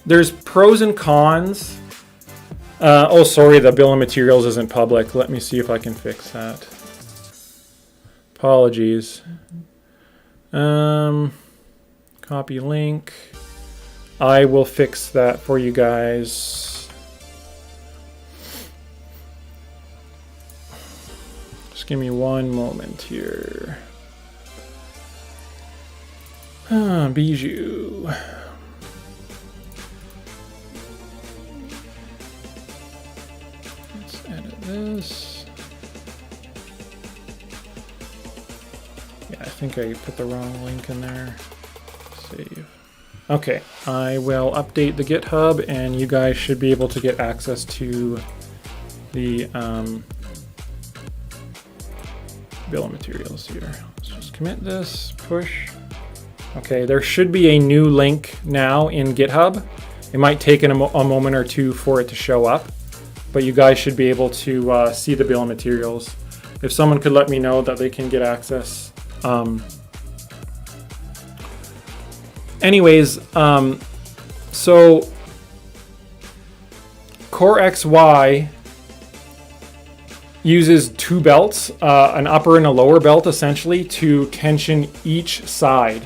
There's pros and cons. Oh, sorry, the bill of materials isn't public. Let me see if I can fix that. Apologies. Copy link. I will fix that for you guys. Just give me one moment here. Bijou. Let's edit this. think I put the wrong link in there. Save. Okay, I will update the GitHub, and you guys should be able to get access to the bill of materials here. Let's just commit this, push. Okay, there should be a new link now in GitHub. It might take a moment or two for it to show up, but you guys should be able to see the bill of materials. If someone could let me know that they can get access. Anyways, so Core XY uses two belts, an upper and a lower belt essentially, to tension each side.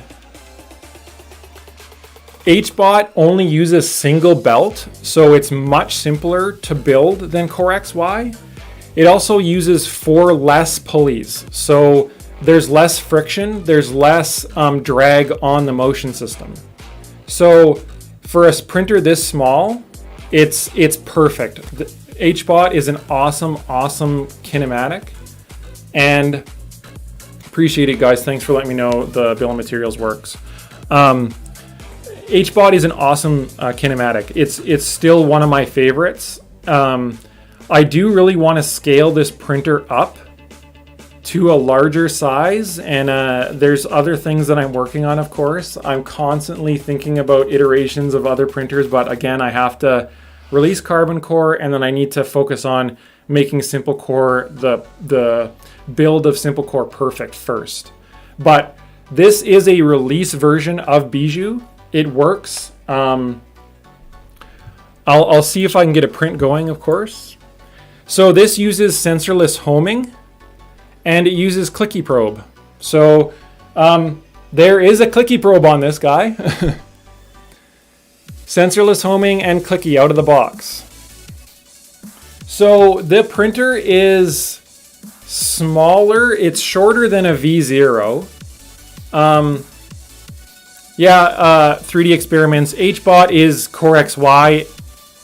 HBot only uses single belt, so it's much simpler to build than Core XY. It also uses 4 less pulleys, so there's less friction, there's less drag on the motion system. So for a printer this small, it's perfect. The HBot is an awesome kinematic, and appreciate it, guys. Thanks for letting me know the bill of materials works. HBot is an awesome kinematic. It's still one of my favorites. I do really want to scale this printer up to a larger size, and there's other things that I'm working on, of course. I'm constantly thinking about iterations of other printers, but again, I have to release CarbonCore, and then I need to focus on making SimpleCore, the build of SimpleCore perfect first. But this is a release version of Bijou. It works. I'll see if I can get a print going, of course. So this uses sensorless homing, and it uses clicky probe. So there is a clicky probe on this guy. Sensorless homing and clicky out of the box. So the printer is smaller. It's shorter than a V0. 3D experiments. HBot is Core XY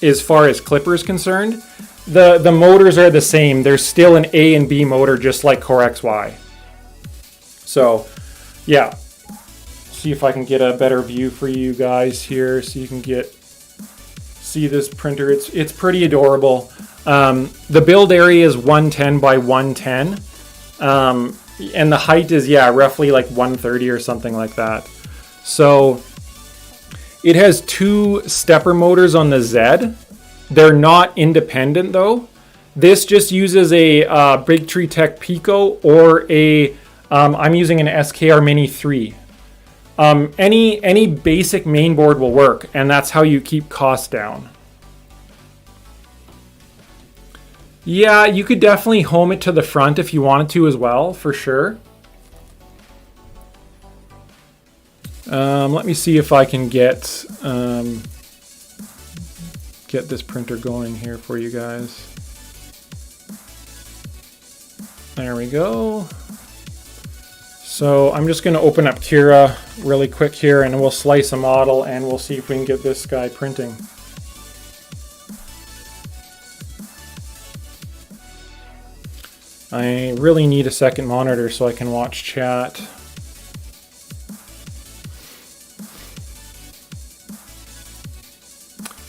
as far as clipper is concerned. The motors are the same. There's still an A and B motor just like Core XY. So, yeah. See if I can get a better view for you guys here so you can see this printer. It's pretty adorable. The build area is 110 by 110. And the height is, roughly like 130 or something like that. So it has 2 stepper motors on the Z. They're not independent though. This just uses a Big Tree Tech Pico or I'm using an SKR Mini 3. Any basic mainboard will work, and that's how you keep costs down. Yeah, you could definitely home it to the front if you wanted to as well, for sure. Let me see if I can get this printer going here for you guys. There we go. So I'm just going to open up Cura really quick here, and we'll slice a model, and we'll see if we can get this guy printing. I really need a second monitor so I can watch chat.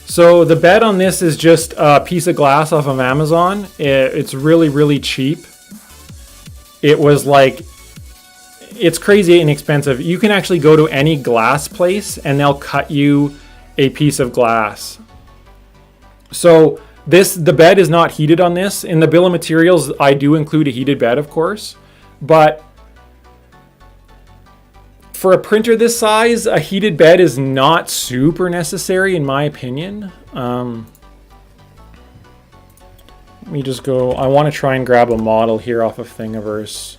So the bed on this is just a piece of glass off of Amazon. It's really cheap. It was like, it's crazy inexpensive. You can actually go to any glass place and they'll cut you a piece of glass. So the bed is not heated on this. In the bill of materials, I do include a heated bed, of course, but for a printer this size, a heated bed is not super necessary in my opinion. Let me just go, I want to try and grab a model here off of Thingiverse.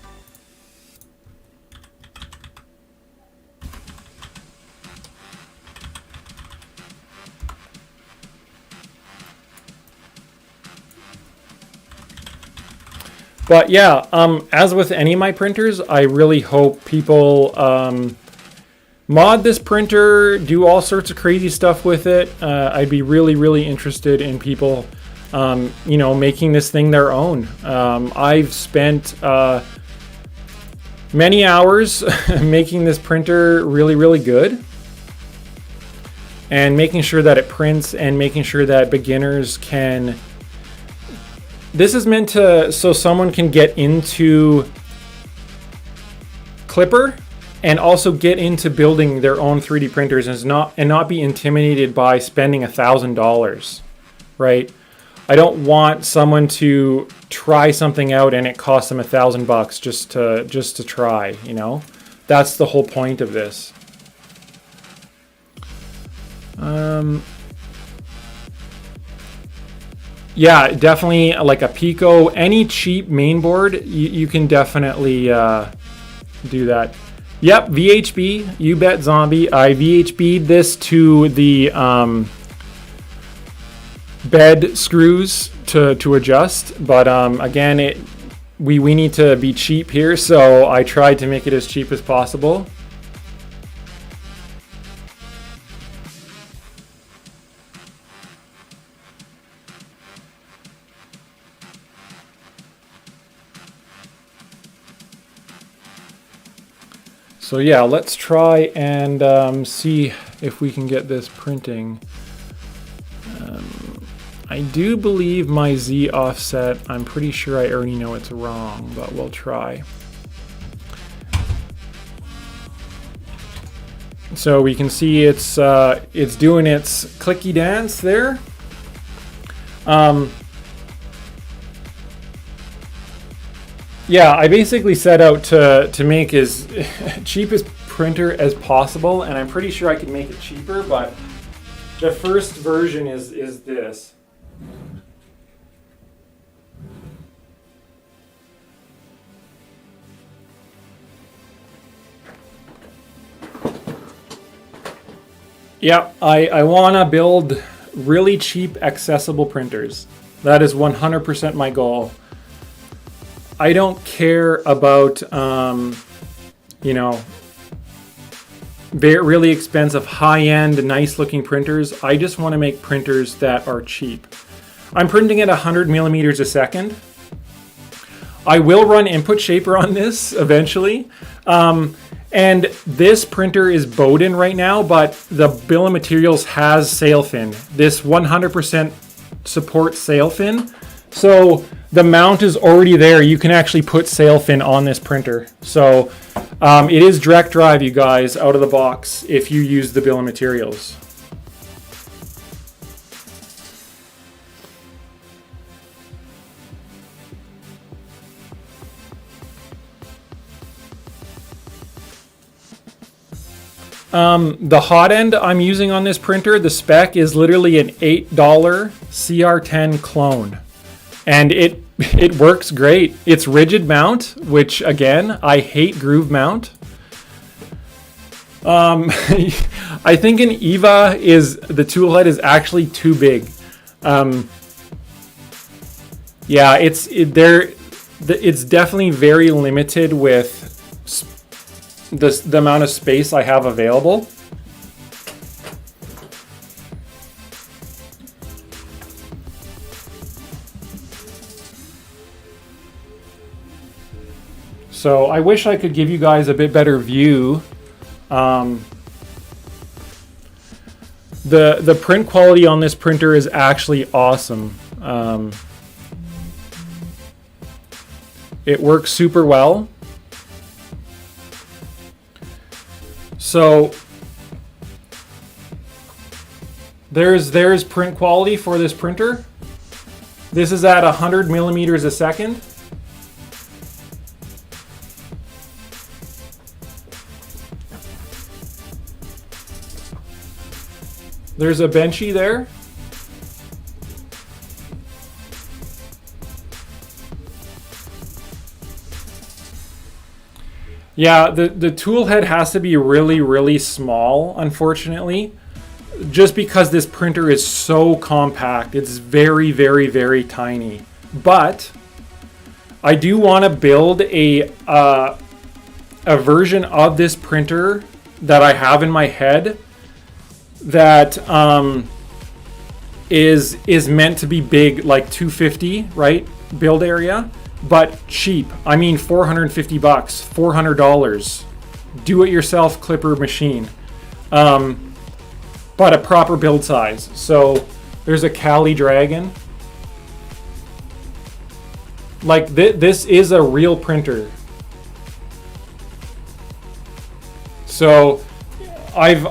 But yeah, as with any of my printers, I really hope people mod this printer, do all sorts of crazy stuff with it. I'd be really interested in people, making this thing their own. I've spent many hours making this printer really, really good. And making sure that it prints and making sure that beginners can... This is meant to, so someone can get into Clipper and also get into building their own 3D printers and not be intimidated by spending $1,000, right? I don't want someone to try something out and it costs them $1,000 just to try, you know? That's the whole point of this. Yeah, definitely like a Pico, any cheap mainboard, you can definitely do that. Yep, VHB, you bet zombie. I VHB'd this to the bed screws to adjust, but again, we need to be cheap here, so I tried to make it as cheap as possible. So yeah, let's try and see if we can get this printing. I do believe my Z offset, I'm pretty sure I already know it's wrong, but we'll try. So we can see it's doing its clicky dance there. Yeah, I basically set out to make as cheap as printer as possible, and I'm pretty sure I can make it cheaper, but the first version is this. Yeah, I want to build really cheap, accessible printers. That is 100% my goal. I don't care about, you know, really expensive, high-end, nice-looking printers. I just want to make printers that are cheap. I'm printing at 100 millimeters a second. I will run input shaper on this eventually. And this printer is Bowden right now, but the bill of materials has sail fin. This 100% supports sail fin. So the mount is already there. You can actually put sail fin on this printer. So it is direct drive, you guys, out of the box if you use the bill of materials. The hot end I'm using on this printer, the spec is literally an $8 CR10 clone. And it works great. It's rigid mount, which again, I hate groove mount. I think an EVA the tool head is actually too big. Yeah, it's definitely very limited with the amount of space I have available. So I wish I could give you guys a bit better view. The print quality on this printer is actually awesome. It works super well. So there's print quality for this printer. This is at 100 millimeters a second. There's a benchy there. Yeah, the tool head has to be really, really small, unfortunately, just because this printer is so compact. It's very, very, very tiny. But I do want to build a version of this printer that I have in my head that is meant to be big, like 250, right? Build area. but cheap. I mean, 450 bucks, $400. Do-it-yourself clipper machine. But a proper build size. So there's a Cali Dragon. Like this is a real printer. So I've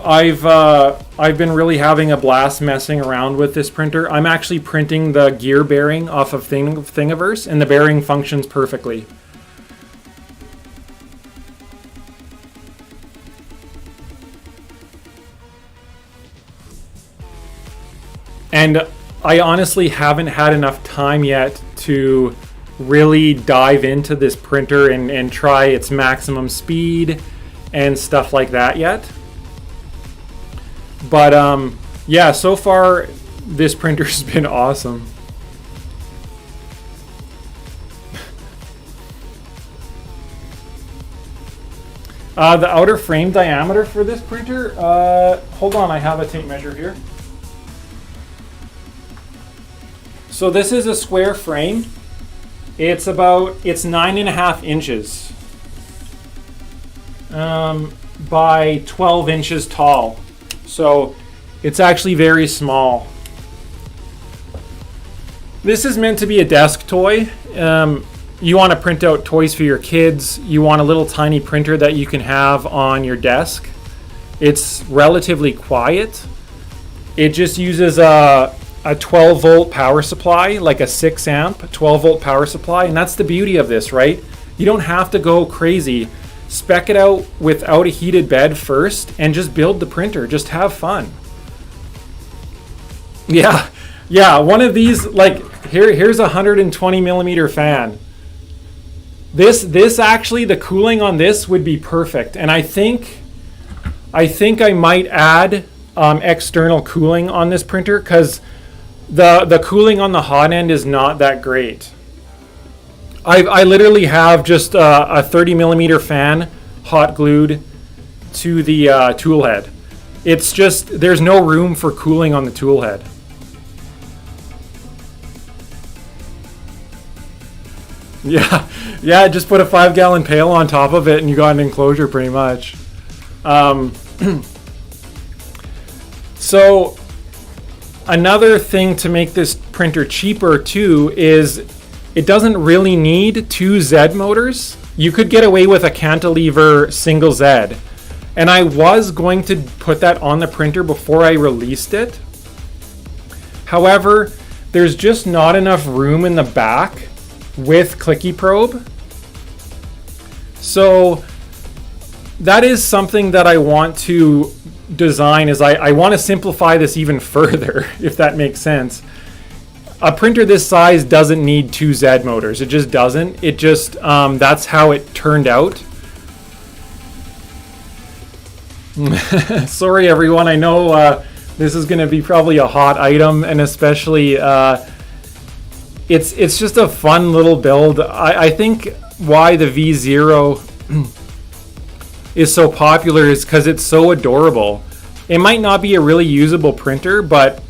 been really having a blast messing around with this printer. I'm actually printing the gear bearing off of Thingiverse, and the bearing functions perfectly. And I honestly haven't had enough time yet to really dive into this printer and try its maximum speed and stuff like that yet. But yeah, so far this printer's been awesome. The outer frame diameter for this printer, hold on, I have a tape measure here. So this is a square frame. It's 9.5 inches by 12 inches tall. So it's actually very small. This is meant to be a desk toy. You want to print out toys for your kids. You want a little tiny printer that you can have on your desk. It's relatively quiet. It just uses a 12 volt power supply, like a 6 amp 12 volt power supply. And that's the beauty of this, right? You don't have to go crazy. Spec it out without a heated bed first and just build the printer. Just have fun. Yeah, one of these, like here's a 120 millimeter fan. This actually, the cooling on this would be perfect. And I think I might add external cooling on this printer, because the cooling on the hot end is not that great. I literally have just a 30 millimeter fan hot glued to the tool head. It's just, there's no room for cooling on the tool head. Yeah, just put a 5-gallon pail on top of it and you got an enclosure pretty much. So another thing to make this printer cheaper too is it doesn't really need 2 Z motors. You could get away with a cantilever single Z. And I was going to put that on the printer before I released it. However, there's just not enough room in the back with Clicky Probe. So that is something that I want to design, is I want to simplify this even further, if that makes sense. A printer this size doesn't need 2 Z motors. It just doesn't. It just, that's how it turned out. Sorry everyone, I know this is going to be probably a hot item, and especially it's just a fun little build. I think why the V0 is so popular is because it's so adorable. It might not be a really usable printer, but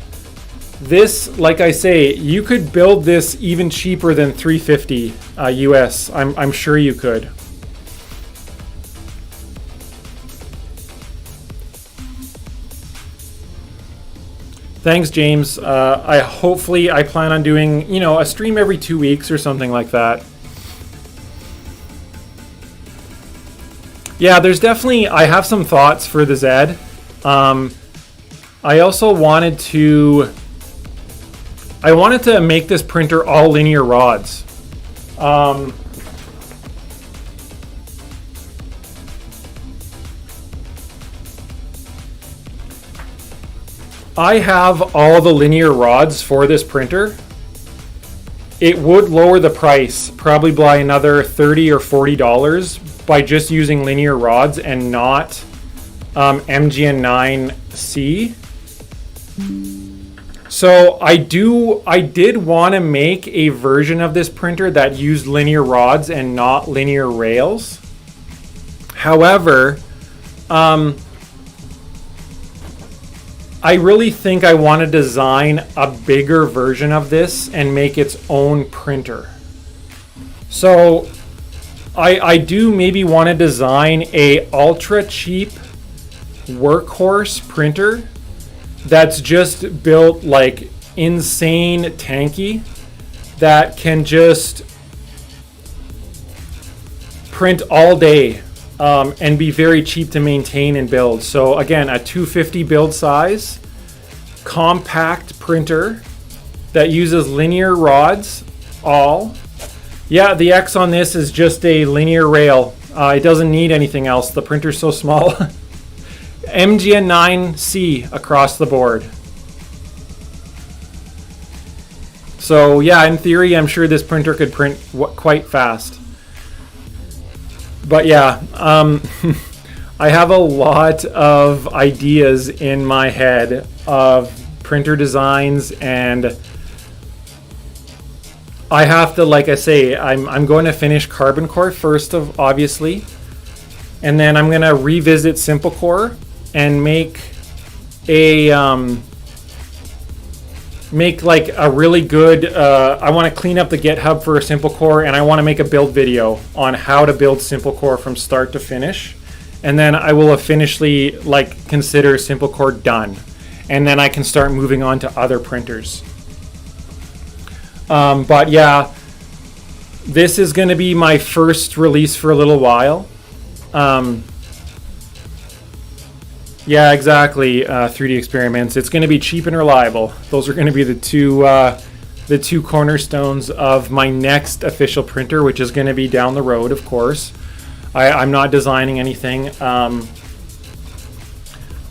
this, like I say, you could build this even cheaper than $350 US. I'm sure you could. Thanks, James. I plan on doing, a stream every 2 weeks or something like that. Yeah, there's definitely, I have some thoughts for the Z. I also wanted to make this printer all linear rods. I have all the linear rods for this printer. It would lower the price probably by another $30 or $40 by just using linear rods and not MGN9C. So I did want to make a version of this printer that used linear rods and not linear rails. However, I really think I want to design a bigger version of this and make its own printer. So I do maybe want to design a ultra cheap workhorse printer that's just built like insane tanky, that can just print all day and be very cheap to maintain and build. So again, a 250 build size, compact printer that uses linear rods all. Yeah, the X on this is just a linear rail. It doesn't need anything else. The printer's so small. MGN9C across the board. So yeah, in theory, I'm sure this printer could print quite fast. But yeah, I have a lot of ideas in my head of printer designs, and I have to, like I say, I'm going to finish CarbonCore first, obviously, and then I'm going to revisit SimpleCore and make like a really good, I want to clean up the GitHub for SimpleCore, and I want to make a build video on how to build SimpleCore from start to finish. And then I will officially like consider SimpleCore done. And then I can start moving on to other printers. But yeah, this is going to be my first release for a little while. Yeah, exactly. 3D experiments. It's going to be cheap and reliable. Those are going to be the two cornerstones of my next official printer, which is going to be down the road, of course. I'm not designing anything.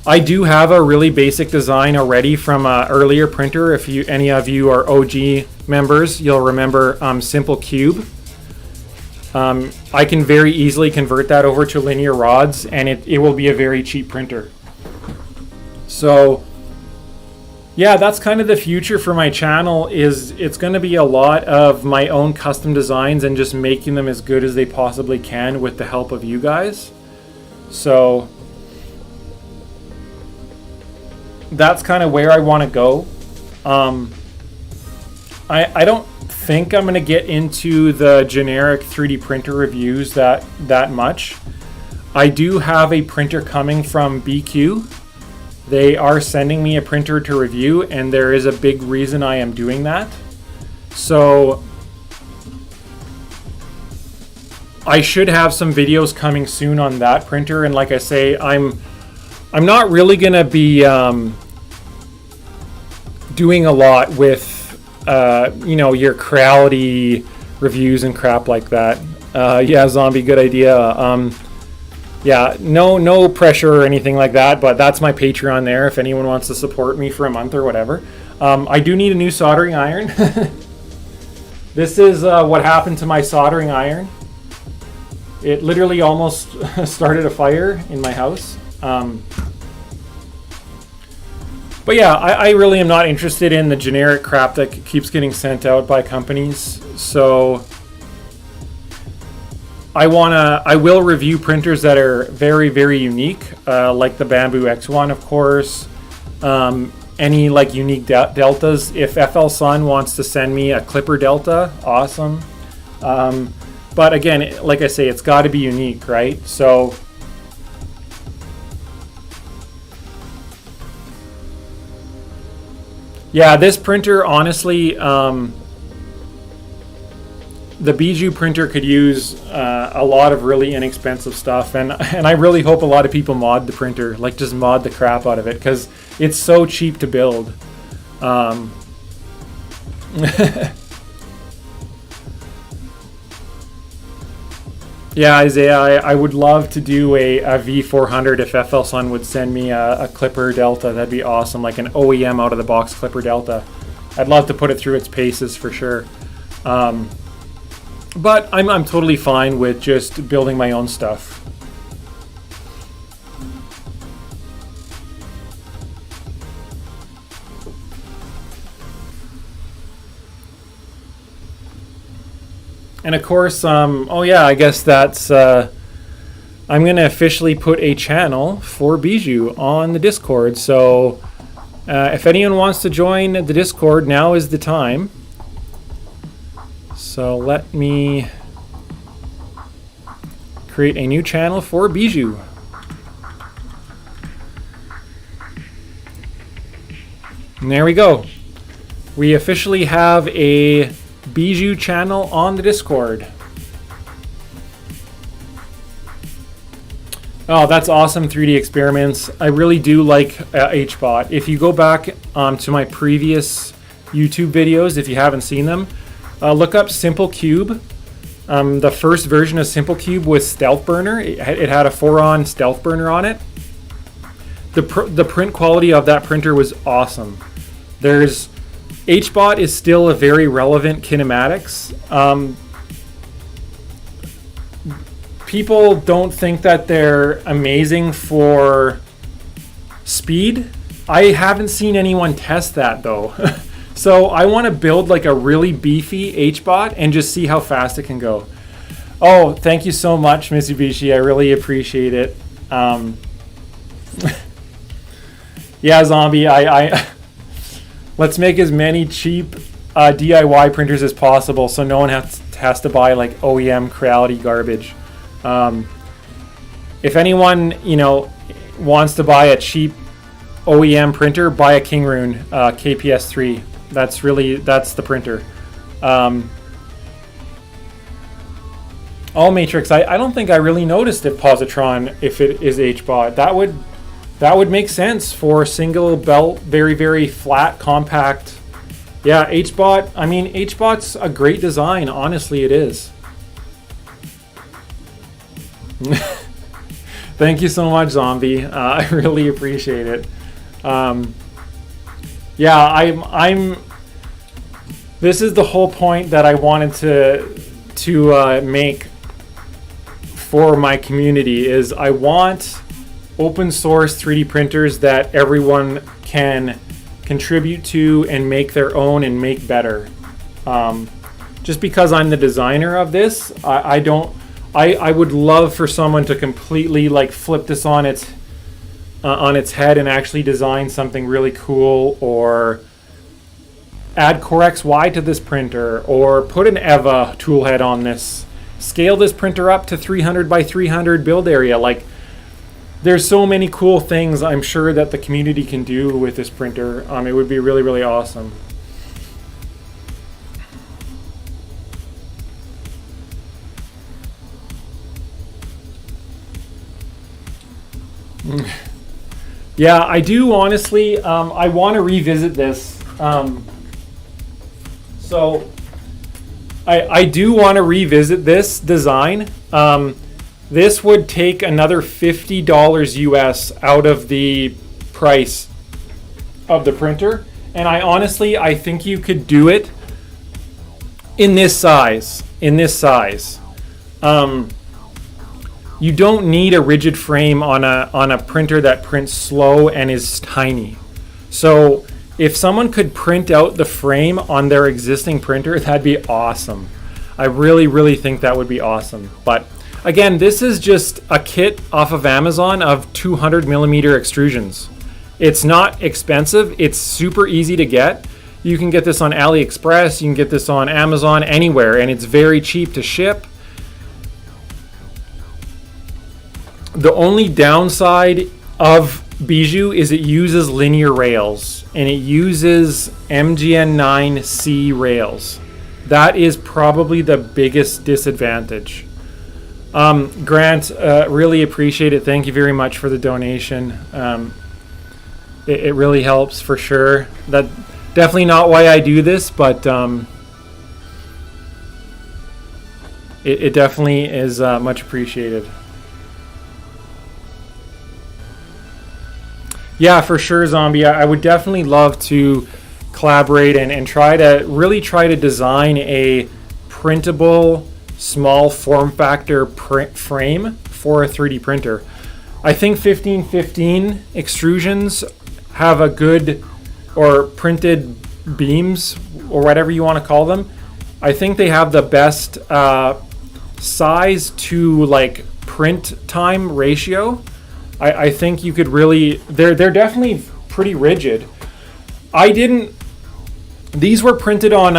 I do have a really basic design already from an earlier printer. If any of you are OG members, you'll remember SimpleCube. I can very easily convert that over to linear rods, and it will be a very cheap printer. So yeah, that's kind of the future for my channel. It's going to be a lot of my own custom designs and just making them as good as they possibly can with the help of you guys. So that's kind of where I want to go. I don't think I'm going to get into the generic 3D printer reviews that much. I do have a printer coming from BQ. They are sending me a printer to review, and there is a big reason I am doing that. So I should have some videos coming soon on that printer, and like I say, I'm not really gonna be doing a lot with your Creality reviews and crap like that. Yeah, Zombie, good idea. Yeah, no pressure or anything like that, but that's my Patreon there if anyone wants to support me for a month or whatever. I do need a new soldering iron. This is what happened to my soldering iron. It literally almost started a fire in my house. But yeah, I really am not interested in the generic crap that keeps getting sent out by companies. So I will review printers that are very, very unique, like the Bamboo X1, of course. Any like unique deltas. If FL Sun wants to send me a Clipper Delta, awesome. But again, like I say, it's got to be unique, right? So yeah, this printer, honestly, the Bijou printer could use a lot of really inexpensive stuff, and I really hope a lot of people mod the printer, like just mod the crap out of it, because it's so cheap to build. Yeah, Isaiah, I would love to do a V400 if FL Sun would send me a Clipper Delta. That'd be awesome, like an OEM out of the box Clipper Delta. I'd love to put it through its paces for sure. But I'm totally fine with just building my own stuff. And of course, oh yeah, I guess that's, I'm going to officially put a channel for Bijou on the Discord. So if anyone wants to join the Discord, now is the time. So let me create a new channel for Bijou. And there we go. We officially have a Bijou channel on the Discord. Oh, that's awesome, 3D Experiments. I really do like HBot. If you go back to my previous YouTube videos, if you haven't seen them, look up SimpleCube. The first version of SimpleCube was Stealth Burner. It had a 4-on Stealth Burner on it. The print quality of that printer was awesome. HBot is still a very relevant kinematics. People don't think that they're amazing for speed. I haven't seen anyone test that though. So I want to build like a really beefy HBot and just see how fast it can go. Oh, thank you so much, Mitsubishi. I really appreciate it. Yeah, Zombie, let's make as many cheap DIY printers as possible so no one has to buy like OEM Creality garbage. If anyone, wants to buy a cheap OEM printer, buy a Kingroon KPS3. That's the printer. All Matrix, I don't think I really noticed it Positron if it is HBot. That would make sense for single belt, very, very flat, compact. Yeah, HBot, HBot's a great design. Honestly, it is. Thank you so much, Zombie. I really appreciate it. Yeah, this is the whole point that I wanted to make for my community is I want open source 3D printers that everyone can contribute to and make their own and make better. Just because I'm the designer of this, I would love for someone to completely like flip this on its head and actually design something really cool, or add Core XY to this printer, or put an EVA toolhead on this, scale this printer up to 300 by 300 build area. Like, there's so many cool things I'm sure that the community can do with this printer. It would be really, really awesome. Yeah, I do honestly. I want to revisit this. So I do want to revisit this design. This would take another $50 US out of the price of the printer, and I think you could do it in this size. You don't need a rigid frame on a printer that prints slow and is tiny. So if someone could print out the frame on their existing printer, that'd be awesome. I really, really think that would be awesome. But again, this is just a kit off of Amazon of 200 millimeter extrusions. It's not expensive. It's super easy to get. You can get this on AliExpress. You can get this on Amazon, anywhere, and it's very cheap to ship. The only downside of Bijou is it uses linear rails, and it uses MGN9C rails. That is probably the biggest disadvantage. Grant, really appreciate it. Thank you very much for the donation. It really helps for sure. That definitely not why I do this, but it definitely is much appreciated. Yeah, for sure, Zombie. I would definitely love to collaborate and try to design a printable, small form factor print frame for a 3D printer. I think 1515 extrusions have a good, or printed beams, or whatever you want to call them. I think they have the best size to like print time ratio. I think you could really, they're definitely pretty rigid. These were printed on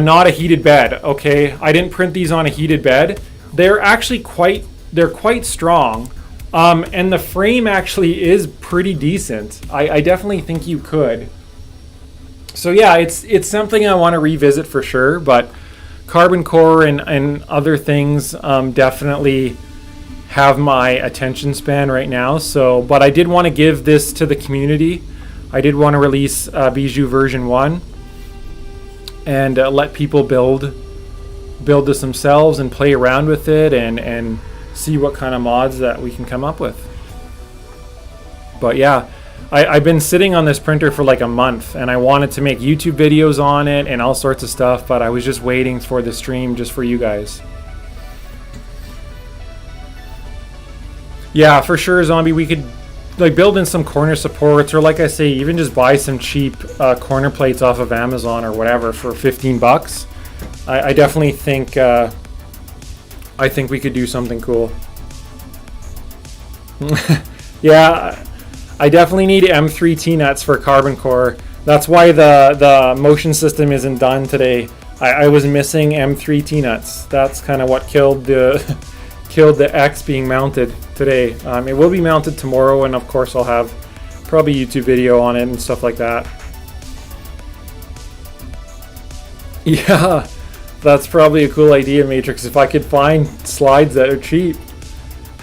not a heated bed, okay? I didn't print these on a heated bed. They're actually quite they're quite strong. And the frame actually is pretty decent. I definitely think you could. So yeah, it's something I want to revisit for sure, but CarbonCore and other things definitely have my attention span right now. So, but I did want to give this to the community. I did want to release Bijou version 1 and let people build this themselves and play around with it and see what kind of mods that we can come up with. But yeah, I've been sitting on this printer for like a month, and I wanted to make YouTube videos on it and all sorts of stuff, but I was just waiting for the stream just for you guys. Yeah, for sure, Zombie, we could like build in some corner supports, or like I say, even just buy some cheap corner plates off of Amazon or whatever for 15 bucks. I definitely think we could do something cool. Yeah, I definitely need M3 T-nuts for CarbonCore. That's why the motion system isn't done today. I was missing M3 T-nuts. That's kind of what killed the X being mounted today. It will be mounted tomorrow, and of course I'll have probably a YouTube video on it and stuff like that. Yeah, that's probably a cool idea, Matrix, if I could find slides that are cheap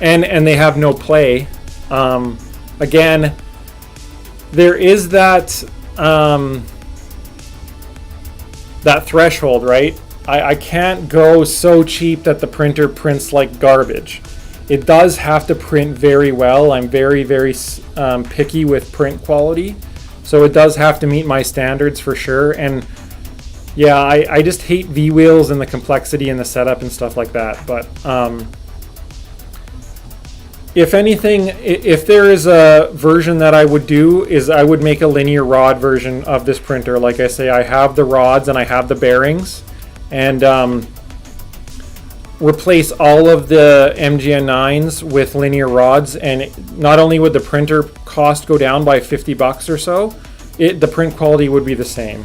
and they have no play. Again, there is that threshold, right? I can't go so cheap that the printer prints like garbage. It does have to print very well. I'm very, very picky with print quality, so it does have to meet my standards for sure. And yeah, I just hate V-wheels and the complexity and the setup and stuff like that. But if anything, if there is a version that I would do, is I would make a linear rod version of this printer. Like I say, I have the rods and I have the bearings, and replace all of the MGN9s with linear rods, and not only would the printer cost go down by 50 bucks or so, the print quality would be the same.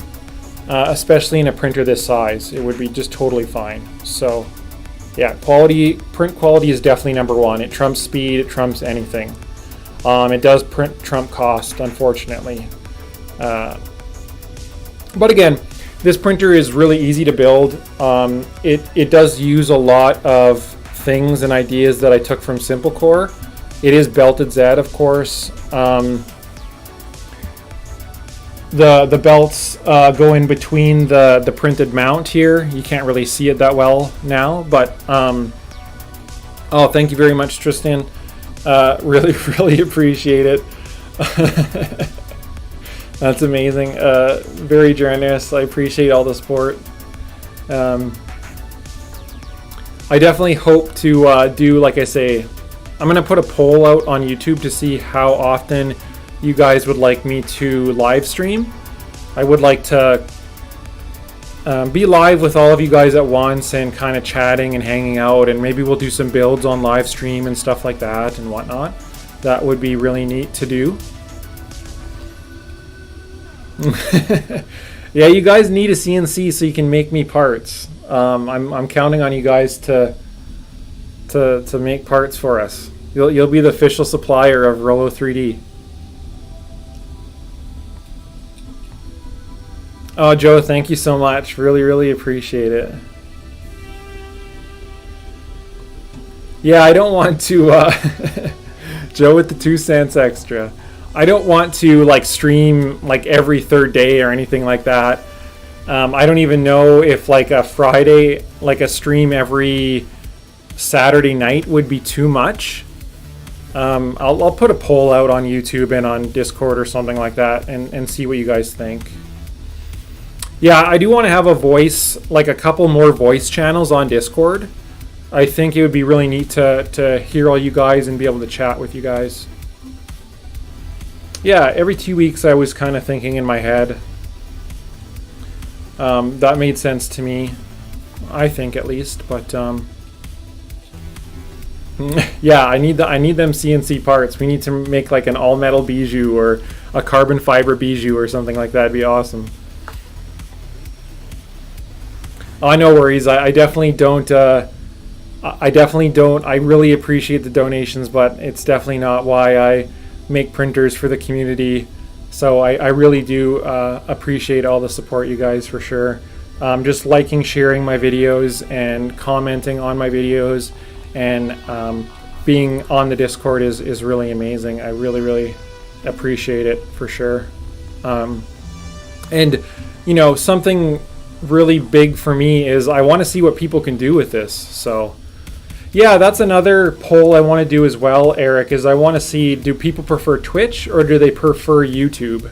Especially in a printer this size, it would be just totally fine. So yeah, print quality is definitely number one. It trumps speed, it trumps anything. It does trump cost, unfortunately. But again, this printer is really easy to build. It does use a lot of things and ideas that I took from SimpleCore. It is belted Z, of course. The belts go in between the printed mount here. You can't really see it that well now, but oh, thank you very much, Tristan. Really, really appreciate it. That's amazing. Very generous. I appreciate all the support. I definitely hope to do, like I say, I'm going to put a poll out on YouTube to see how often you guys would like me to live stream. I would like to be live with all of you guys at once and kind of chatting and hanging out, and maybe we'll do some builds on live stream and stuff like that and whatnot. That would be really neat to do. Yeah, you guys need a CNC so you can make me parts. I'm counting on you guys to make parts for us. You'll be the official supplier of Rollo 3D. Oh, Joe, thank you so much. Really, really appreciate it. Yeah, I don't want to, Joe with the 2 cents extra. I don't want to like stream like every third day or anything like that. I don't even know if like a Friday, like a stream every Saturday night would be too much. I'll put a poll out on YouTube and on Discord or something like that and see what you guys think. Yeah, I do want to have a voice, like a couple more voice channels on Discord. I think it would be really neat to hear all you guys and be able to chat with you guys. Yeah, every 2 weeks I was kind of thinking in my head. That made sense to me, I think at least. But yeah, I need them CNC parts. We need to make like an all metal bijou or a carbon fiber bijou or something like that. It'd be awesome. Oh, no worries. I definitely don't I definitely don't. I really appreciate the donations, but it's definitely not why I make printers for the community. So I really do appreciate all the support, you guys, for sure. Just liking, sharing my videos, and commenting on my videos, and being on the Discord is really amazing. I really appreciate it for sure. And you know, something really big for me is I want to see what people can do with this. So yeah, that's another poll I want to do as well, Eric, is I want to see, do people prefer Twitch or do they prefer YouTube?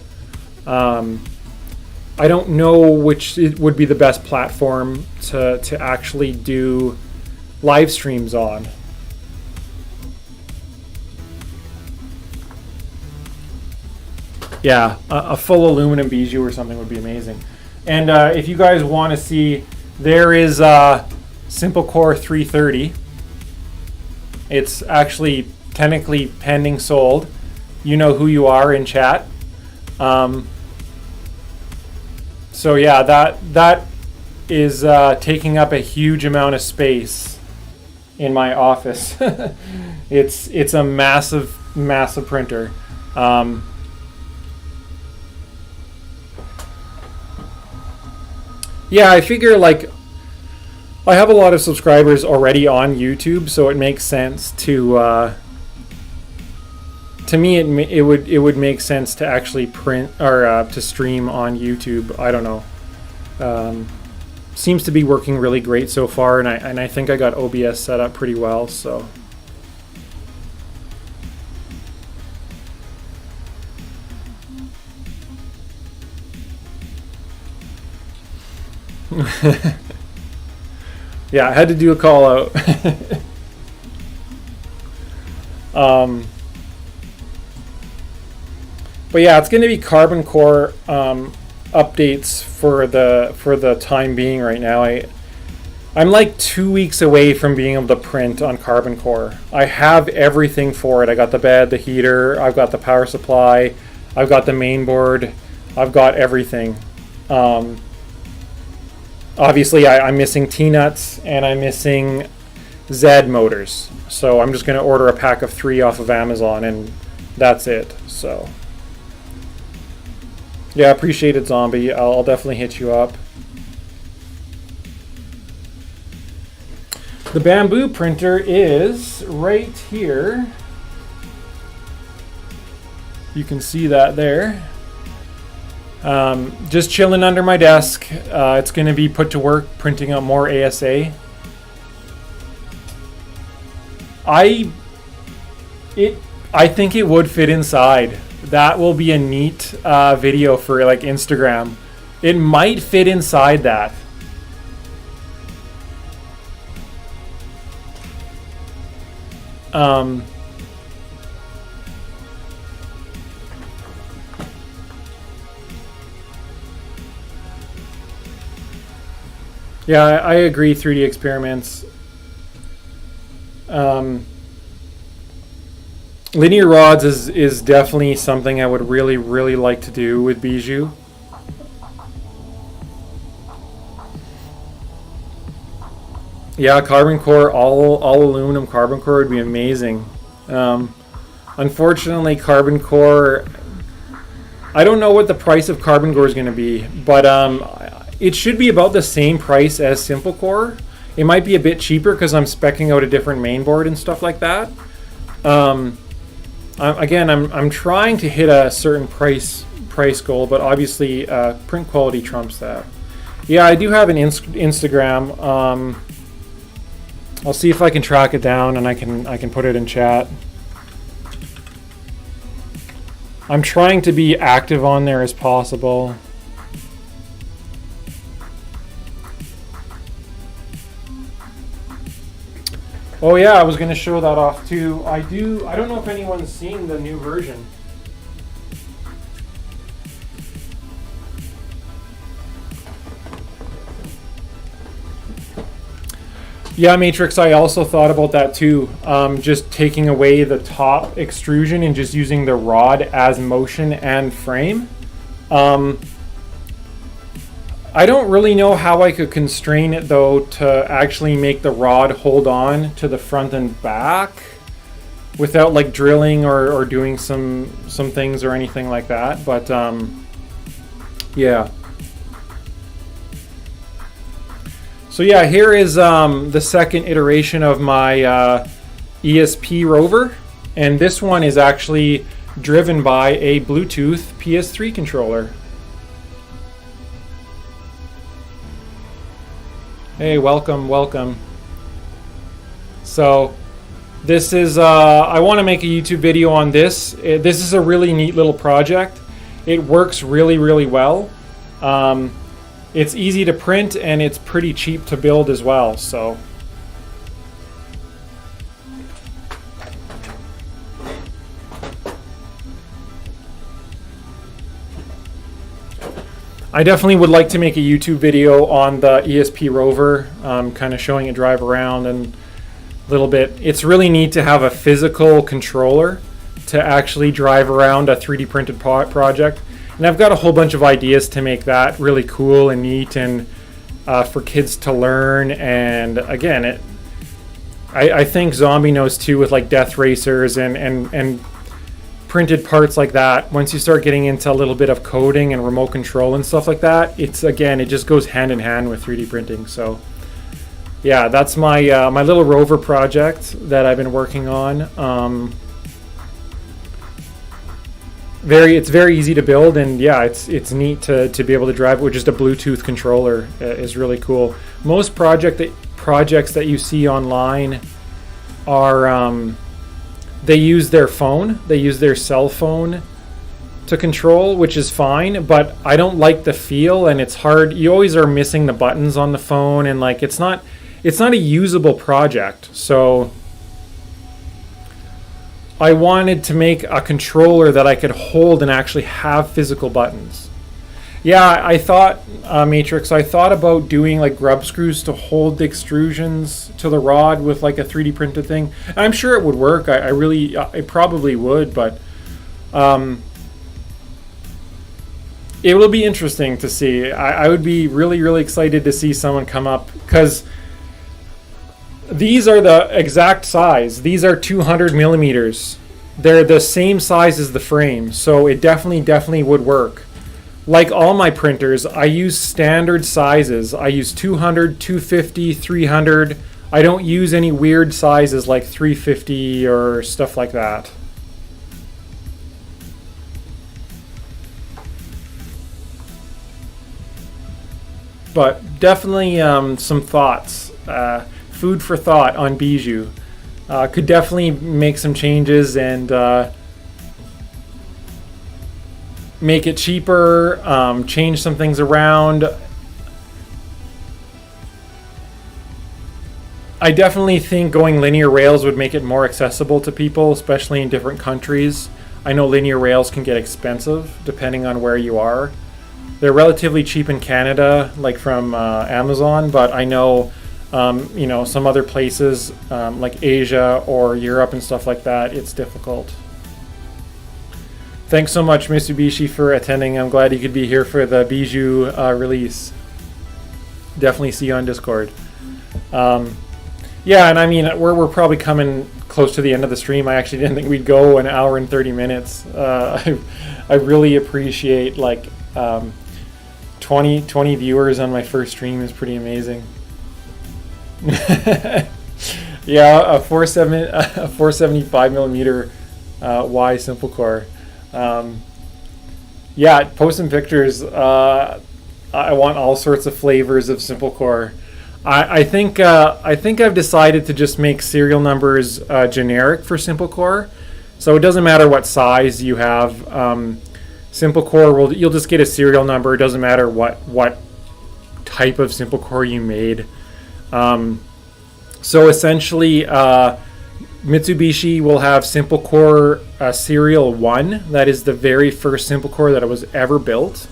I don't know which would be the best platform to actually do live streams on. Yeah, a full aluminum bijou or something would be amazing. And if you guys want to see, there is SimpleCore 330. It's actually technically pending sold. You know who you are in chat. So yeah, that is taking up a huge amount of space in my office. It's a massive printer. Yeah, I figure, like, I have a lot of subscribers already on YouTube, so it makes sense to me it would make sense to actually print or to stream on YouTube. I don't know. Seems to be working really great so far, and I think I got OBS set up pretty well, so. Yeah, I had to do a call out. But yeah, it's going to be CarbonCore updates for the time being right now. I'm like 2 weeks away from being able to print on CarbonCore. I have everything for it. I got the bed, the heater, I've got the power supply, I've got the main board, I've got everything. Obviously, I'm missing T-nuts and I'm missing Z motors. So I'm just going to order a pack of 3 off of Amazon and that's it. So yeah, appreciate it, Zombie. I'll definitely hit you up. The bamboo printer is right here. You can see that there. Just chilling under my desk. It's going to be put to work printing out more ASA. I think it would fit inside. That will be a neat video for like Instagram. It might fit inside that. Yeah, I agree. 3D experiments. Linear rods is definitely something I would really like to do with Bijou. Yeah, CarbonCore, all aluminum CarbonCore would be amazing. Unfortunately, CarbonCore, I don't know what the price of CarbonCore is going to be, but it should be about the same price as SimpleCore. It might be a bit cheaper because I'm speccing out a different mainboard and stuff like that. Again, I'm trying to hit a certain price goal, but obviously print quality trumps that. Yeah, I do have an Instagram. I'll see if I can track it down and I can put it in chat. I'm trying to be active on there as possible. Oh yeah, I was going to show that off too. I don't know if anyone's seen the new version. Yeah, Matrix, I also thought about that too. Just taking away the top extrusion and just using the rod as motion and frame. I don't really know how I could constrain it though to actually make the rod hold on to the front and back without like drilling or doing some things or anything like that. But yeah. So yeah, here is the second iteration of my ESP rover, and this one is actually driven by a Bluetooth PS3 controller. Hey, welcome, welcome. So this is, I want to make a YouTube video on this. This is a really neat little project. It works really, really well. It's easy to print and it's pretty cheap to build as well, so. I definitely would like to make a YouTube video on the ESP rover, kind of showing it drive around and a little bit. It's really neat to have a physical controller to actually drive around a 3D printed project. And I've got a whole bunch of ideas to make that really cool and neat and for kids to learn. And again, I think Zombie knows too with like death racers and printed parts like that. Once you start getting into a little bit of coding and remote control and stuff like that, it just goes hand in hand with 3D printing. So yeah, that's my my little rover project that I've been working on. It's very easy to build, and yeah, it's neat to be able to drive it with just a Bluetooth controller. Is really cool. Most projects that you see online are they use their phone, they use their cell phone to control, which is fine, but I don't like the feel, and it's hard. You always are missing the buttons on the phone, and like it's not a usable project. So I wanted to make a controller that I could hold and actually have physical buttons. Yeah, I thought, Matrix, I thought about doing like grub screws to hold the extrusions to the rod with like a 3D printed thing. I'm sure it would work. It probably would, but it will be interesting to see. I would be really, really excited to see someone come up, because these are the exact size. These are 200 millimeters. They're the same size as the frame, so it definitely would work. Like all my printers, I use standard sizes. I use 200, 250, 300. I don't use any weird sizes like 350 or stuff like that. But definitely some thoughts. Food for thought on Bijou. Could definitely make some changes and make it cheaper, change some things around. I definitely think going linear rails would make it more accessible to people, especially in different countries. I know linear rails can get expensive depending on where you are. They're relatively cheap in Canada, like from Amazon, but I know some other places like Asia or Europe and stuff like that, it's difficult. Thanks so much, Mitsubishi, for attending. I'm glad you could be here for the Bijou release. Definitely see you on Discord. Yeah, and I mean, we're probably coming close to the end of the stream. I actually didn't think we'd go an hour and 30 minutes. I really appreciate like 20 viewers on my first stream is pretty amazing. Yeah, a 475 millimeter Y SimpleCore. Yeah, post some pictures. I want all sorts of flavors of SimpleCore. I think I've decided to just make serial numbers generic for SimpleCore, so it doesn't matter what size you have. SimpleCore you'll just get a serial number. It doesn't matter what type of SimpleCore you made. So essentially, Mitsubishi will have SimpleCore Serial 1. That is the very first SimpleCore that was ever built.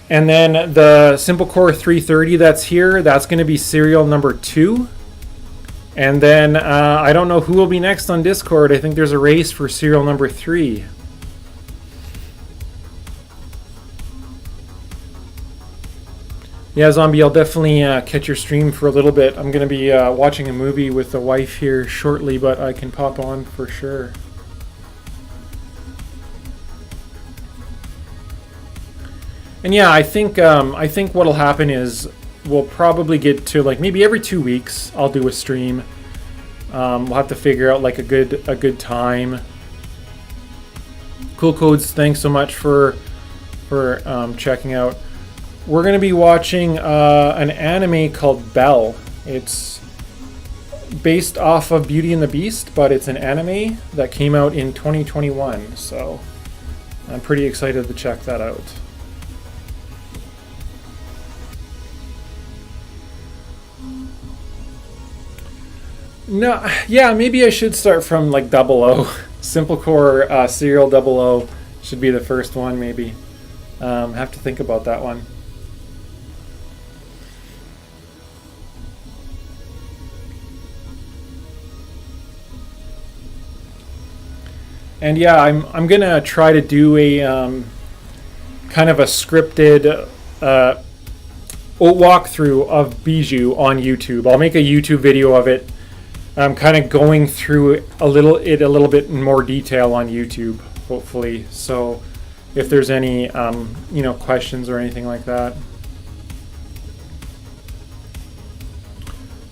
And then the SimpleCore 330 that's here, that's going to be serial number 2. And then I don't know who will be next on Discord. I think there's a race for serial number 3. Yeah, Zombie, I'll definitely catch your stream for a little bit. I'm going to be watching a movie with the wife here shortly, but I can pop on for sure. And yeah, I think what'll happen is we'll probably get to like maybe every 2 weeks I'll do a stream. We'll have to figure out like a good time. Cool Codes, thanks so much for checking out. We're going to be watching an anime called Belle. It's based off of Beauty and the Beast, but it's an anime that came out in 2021. So I'm pretty excited to check that out. No, yeah, maybe I should start from like 00. SimpleCore Serial 00 should be the first one, maybe. Have to think about that one. And yeah, I'm gonna try to do a kind of a scripted walkthrough of Bijou on YouTube. I'll make a YouTube video of it. I'm kind of going through it a little bit in more detail on YouTube, hopefully. So if there's any questions or anything like that.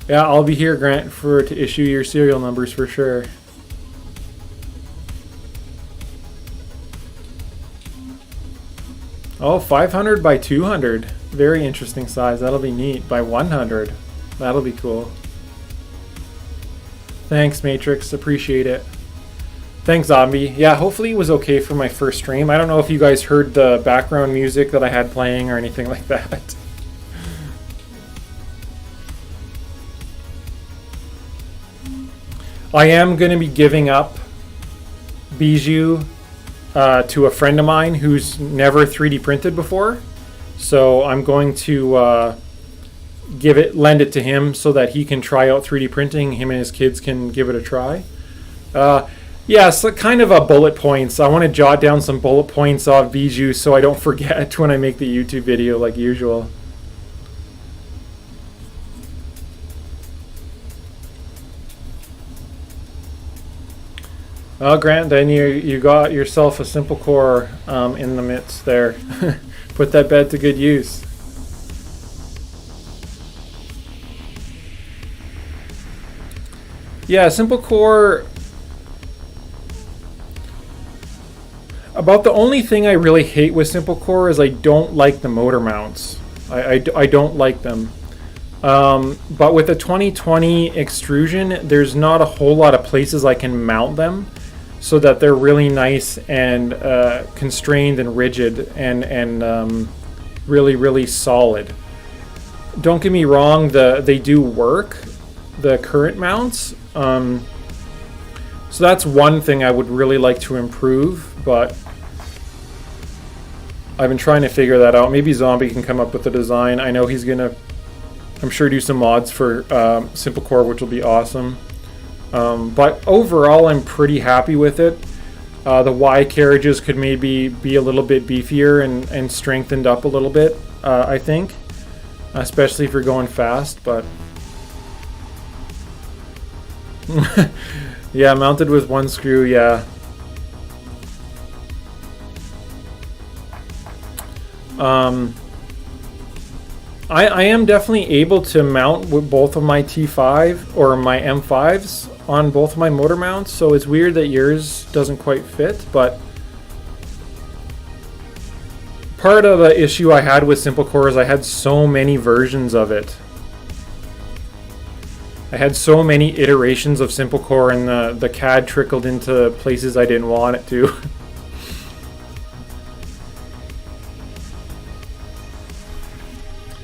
Yeah, I'll be here, Grant, to issue your serial numbers for sure. Oh, 500 by 200. Very interesting size. That'll be neat. By 100. That'll be cool. Thanks, Matrix. Appreciate it. Thanks, Zombie. Yeah, hopefully it was okay for my first stream. I don't know if you guys heard the background music that I had playing or anything like that. I am going to be giving up Bijou to a friend of mine who's never 3D printed before. So I'm going to lend it to him so that he can try out 3D printing. Him and his kids can give it a try. Yeah, so kind of a bullet points. I want to jot down some bullet points of Bijou so I don't forget when I make the YouTube video like usual. Oh, Grant, then you got yourself a SimpleCore in the midst there. Put that bed to good use. Yeah, SimpleCore. About the only thing I really hate with SimpleCore is I don't like the motor mounts. I don't like them. But with the 2020 extrusion, there's not a whole lot of places I can mount them so that they're really nice and constrained and rigid and really, really solid. Don't get me wrong, they do work, the current mounts. So that's one thing I would really like to improve, but I've been trying to figure that out. Maybe Zombie can come up with a design. I know he's gonna, I'm sure, do some mods for SimpleCore, which will be awesome. But overall, I'm pretty happy with it. The Y carriages could maybe be a little bit beefier and strengthened up a little bit, I think. Especially if you're going fast, but... yeah, mounted with one screw, yeah. I am definitely able to mount with both of my T5 or my M5s on both of my motor mounts, so it's weird that yours doesn't quite fit, but part of the issue I had with SimpleCore is I had so many versions of it. I had so many iterations of SimpleCore, and the CAD trickled into places I didn't want it to.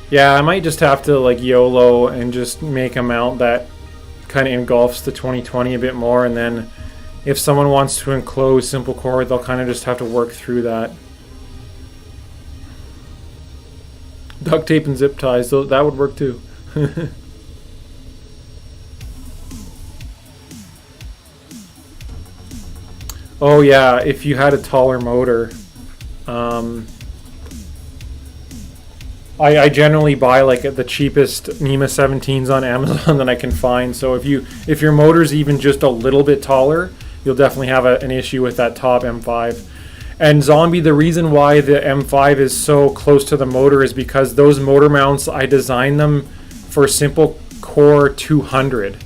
Yeah, I might just have to like YOLO and just make a mount that kind of engulfs the 2020 a bit more, and then if someone wants to enclose SimpleCore, they'll kind of just have to work through that. Duct tape and zip ties, so that would work too. Oh yeah, if you had a taller motor. I generally buy like the cheapest NEMA 17s on Amazon that I can find. So if your motor's even just a little bit taller, you'll definitely have an issue with that top M5. And Zombie, the reason why the M5 is so close to the motor is because those motor mounts, I designed them for SimpleCore 200.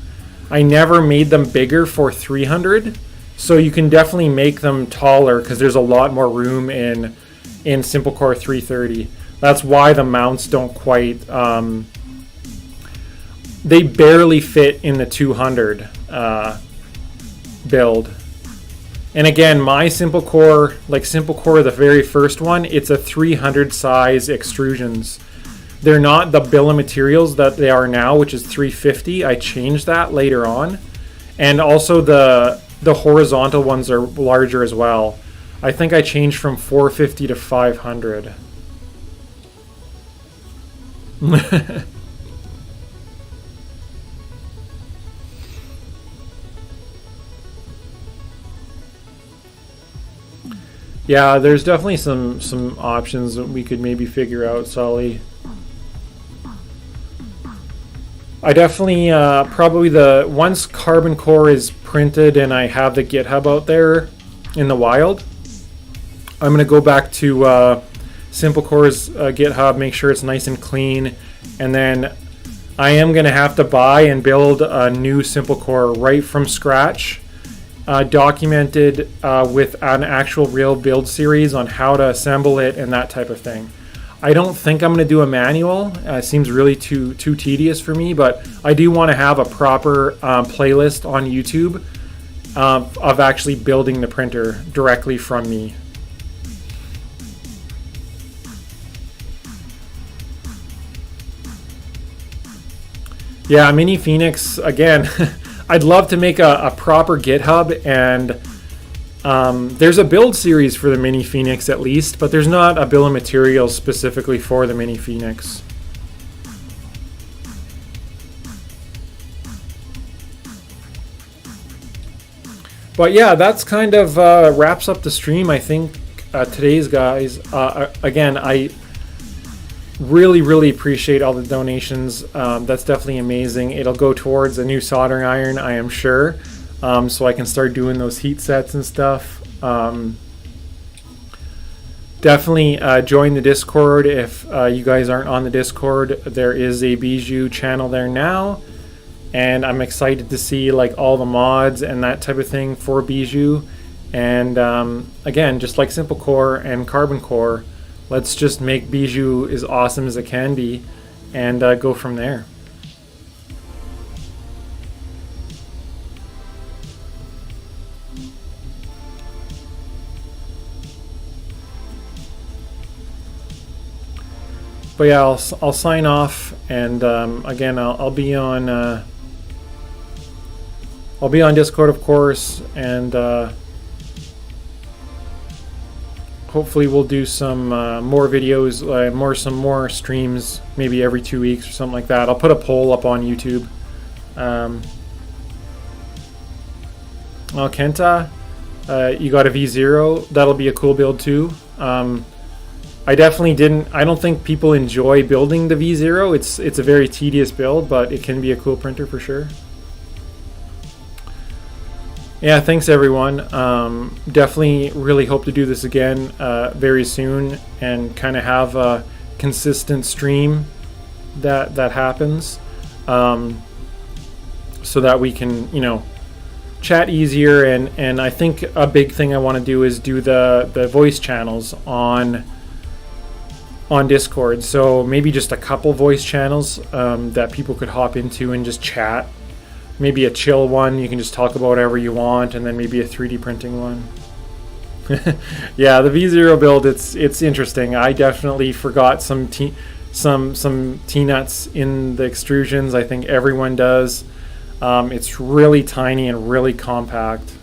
I never made them bigger for 300, so you can definitely make them taller because there's a lot more room in SimpleCore 330. That's why the mounts don't quite, they barely fit in the 200 build. And again, my SimpleCore, like SimpleCore, the very first one, it's a 300 size extrusions. They're not the bill of materials that they are now, which is 350. I changed that later on. And also the horizontal ones are larger as well. I think I changed from 450 to 500. Yeah, there's definitely some options that we could maybe figure out, Sully. I definitely probably once CarbonCore is printed and I have the GitHub out there in the wild, I'm gonna go back to SimpleCore's GitHub, make sure it's nice and clean, and then I am gonna have to buy and build a new SimpleCore right from scratch, documented with an actual real build series on how to assemble it and that type of thing. I don't think I'm going to do a manual. It seems really too tedious for me, but I do want to have a proper playlist on YouTube of actually building the printer directly from me. Yeah, Mini Phoenix, again, I'd love to make a proper GitHub, and there's a build series for the Mini Phoenix at least, but there's not a bill of materials specifically for the Mini Phoenix. But yeah, that's kind of wraps up the stream, I think, today's, guys. Again, I really appreciate all the donations. That's definitely amazing. It'll go towards a new soldering iron, I am sure. So I can start doing those heat sets and stuff. Definitely join the Discord if you guys aren't on the Discord. There is a Bijou channel there now, and I'm excited to see like all the mods and that type of thing for Bijou. And again, just like SimpleCore and CarbonCore, let's just make Bijou as awesome as it can be and go from there. But yeah, I'll sign off, and again, I'll be on Discord, of course, and hopefully we'll do some more videos, some more streams, maybe every 2 weeks or something like that. I'll put a poll up on YouTube. Well, Kenta, you got a V0. That'll be a cool build too. I don't think people enjoy building the V0. It's a very tedious build, but it can be a cool printer for sure. Yeah, thanks everyone. Definitely really hope to do this again very soon and kind of have a consistent stream that happens, so that we can, chat easier. And I think a big thing I want to do is do the voice channels on Discord. So maybe just a couple voice channels that people could hop into and just chat. Maybe a chill one, you can just talk about whatever you want, and then maybe a 3D printing one. Yeah, the V0 build, it's interesting. I definitely forgot some T-nuts in the extrusions. I think everyone does. It's really tiny and really compact.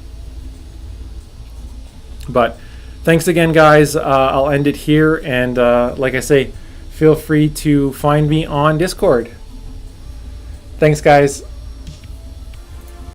But thanks again, guys. I'll end it here, and like I say, feel free to find me on Discord. Thanks, guys.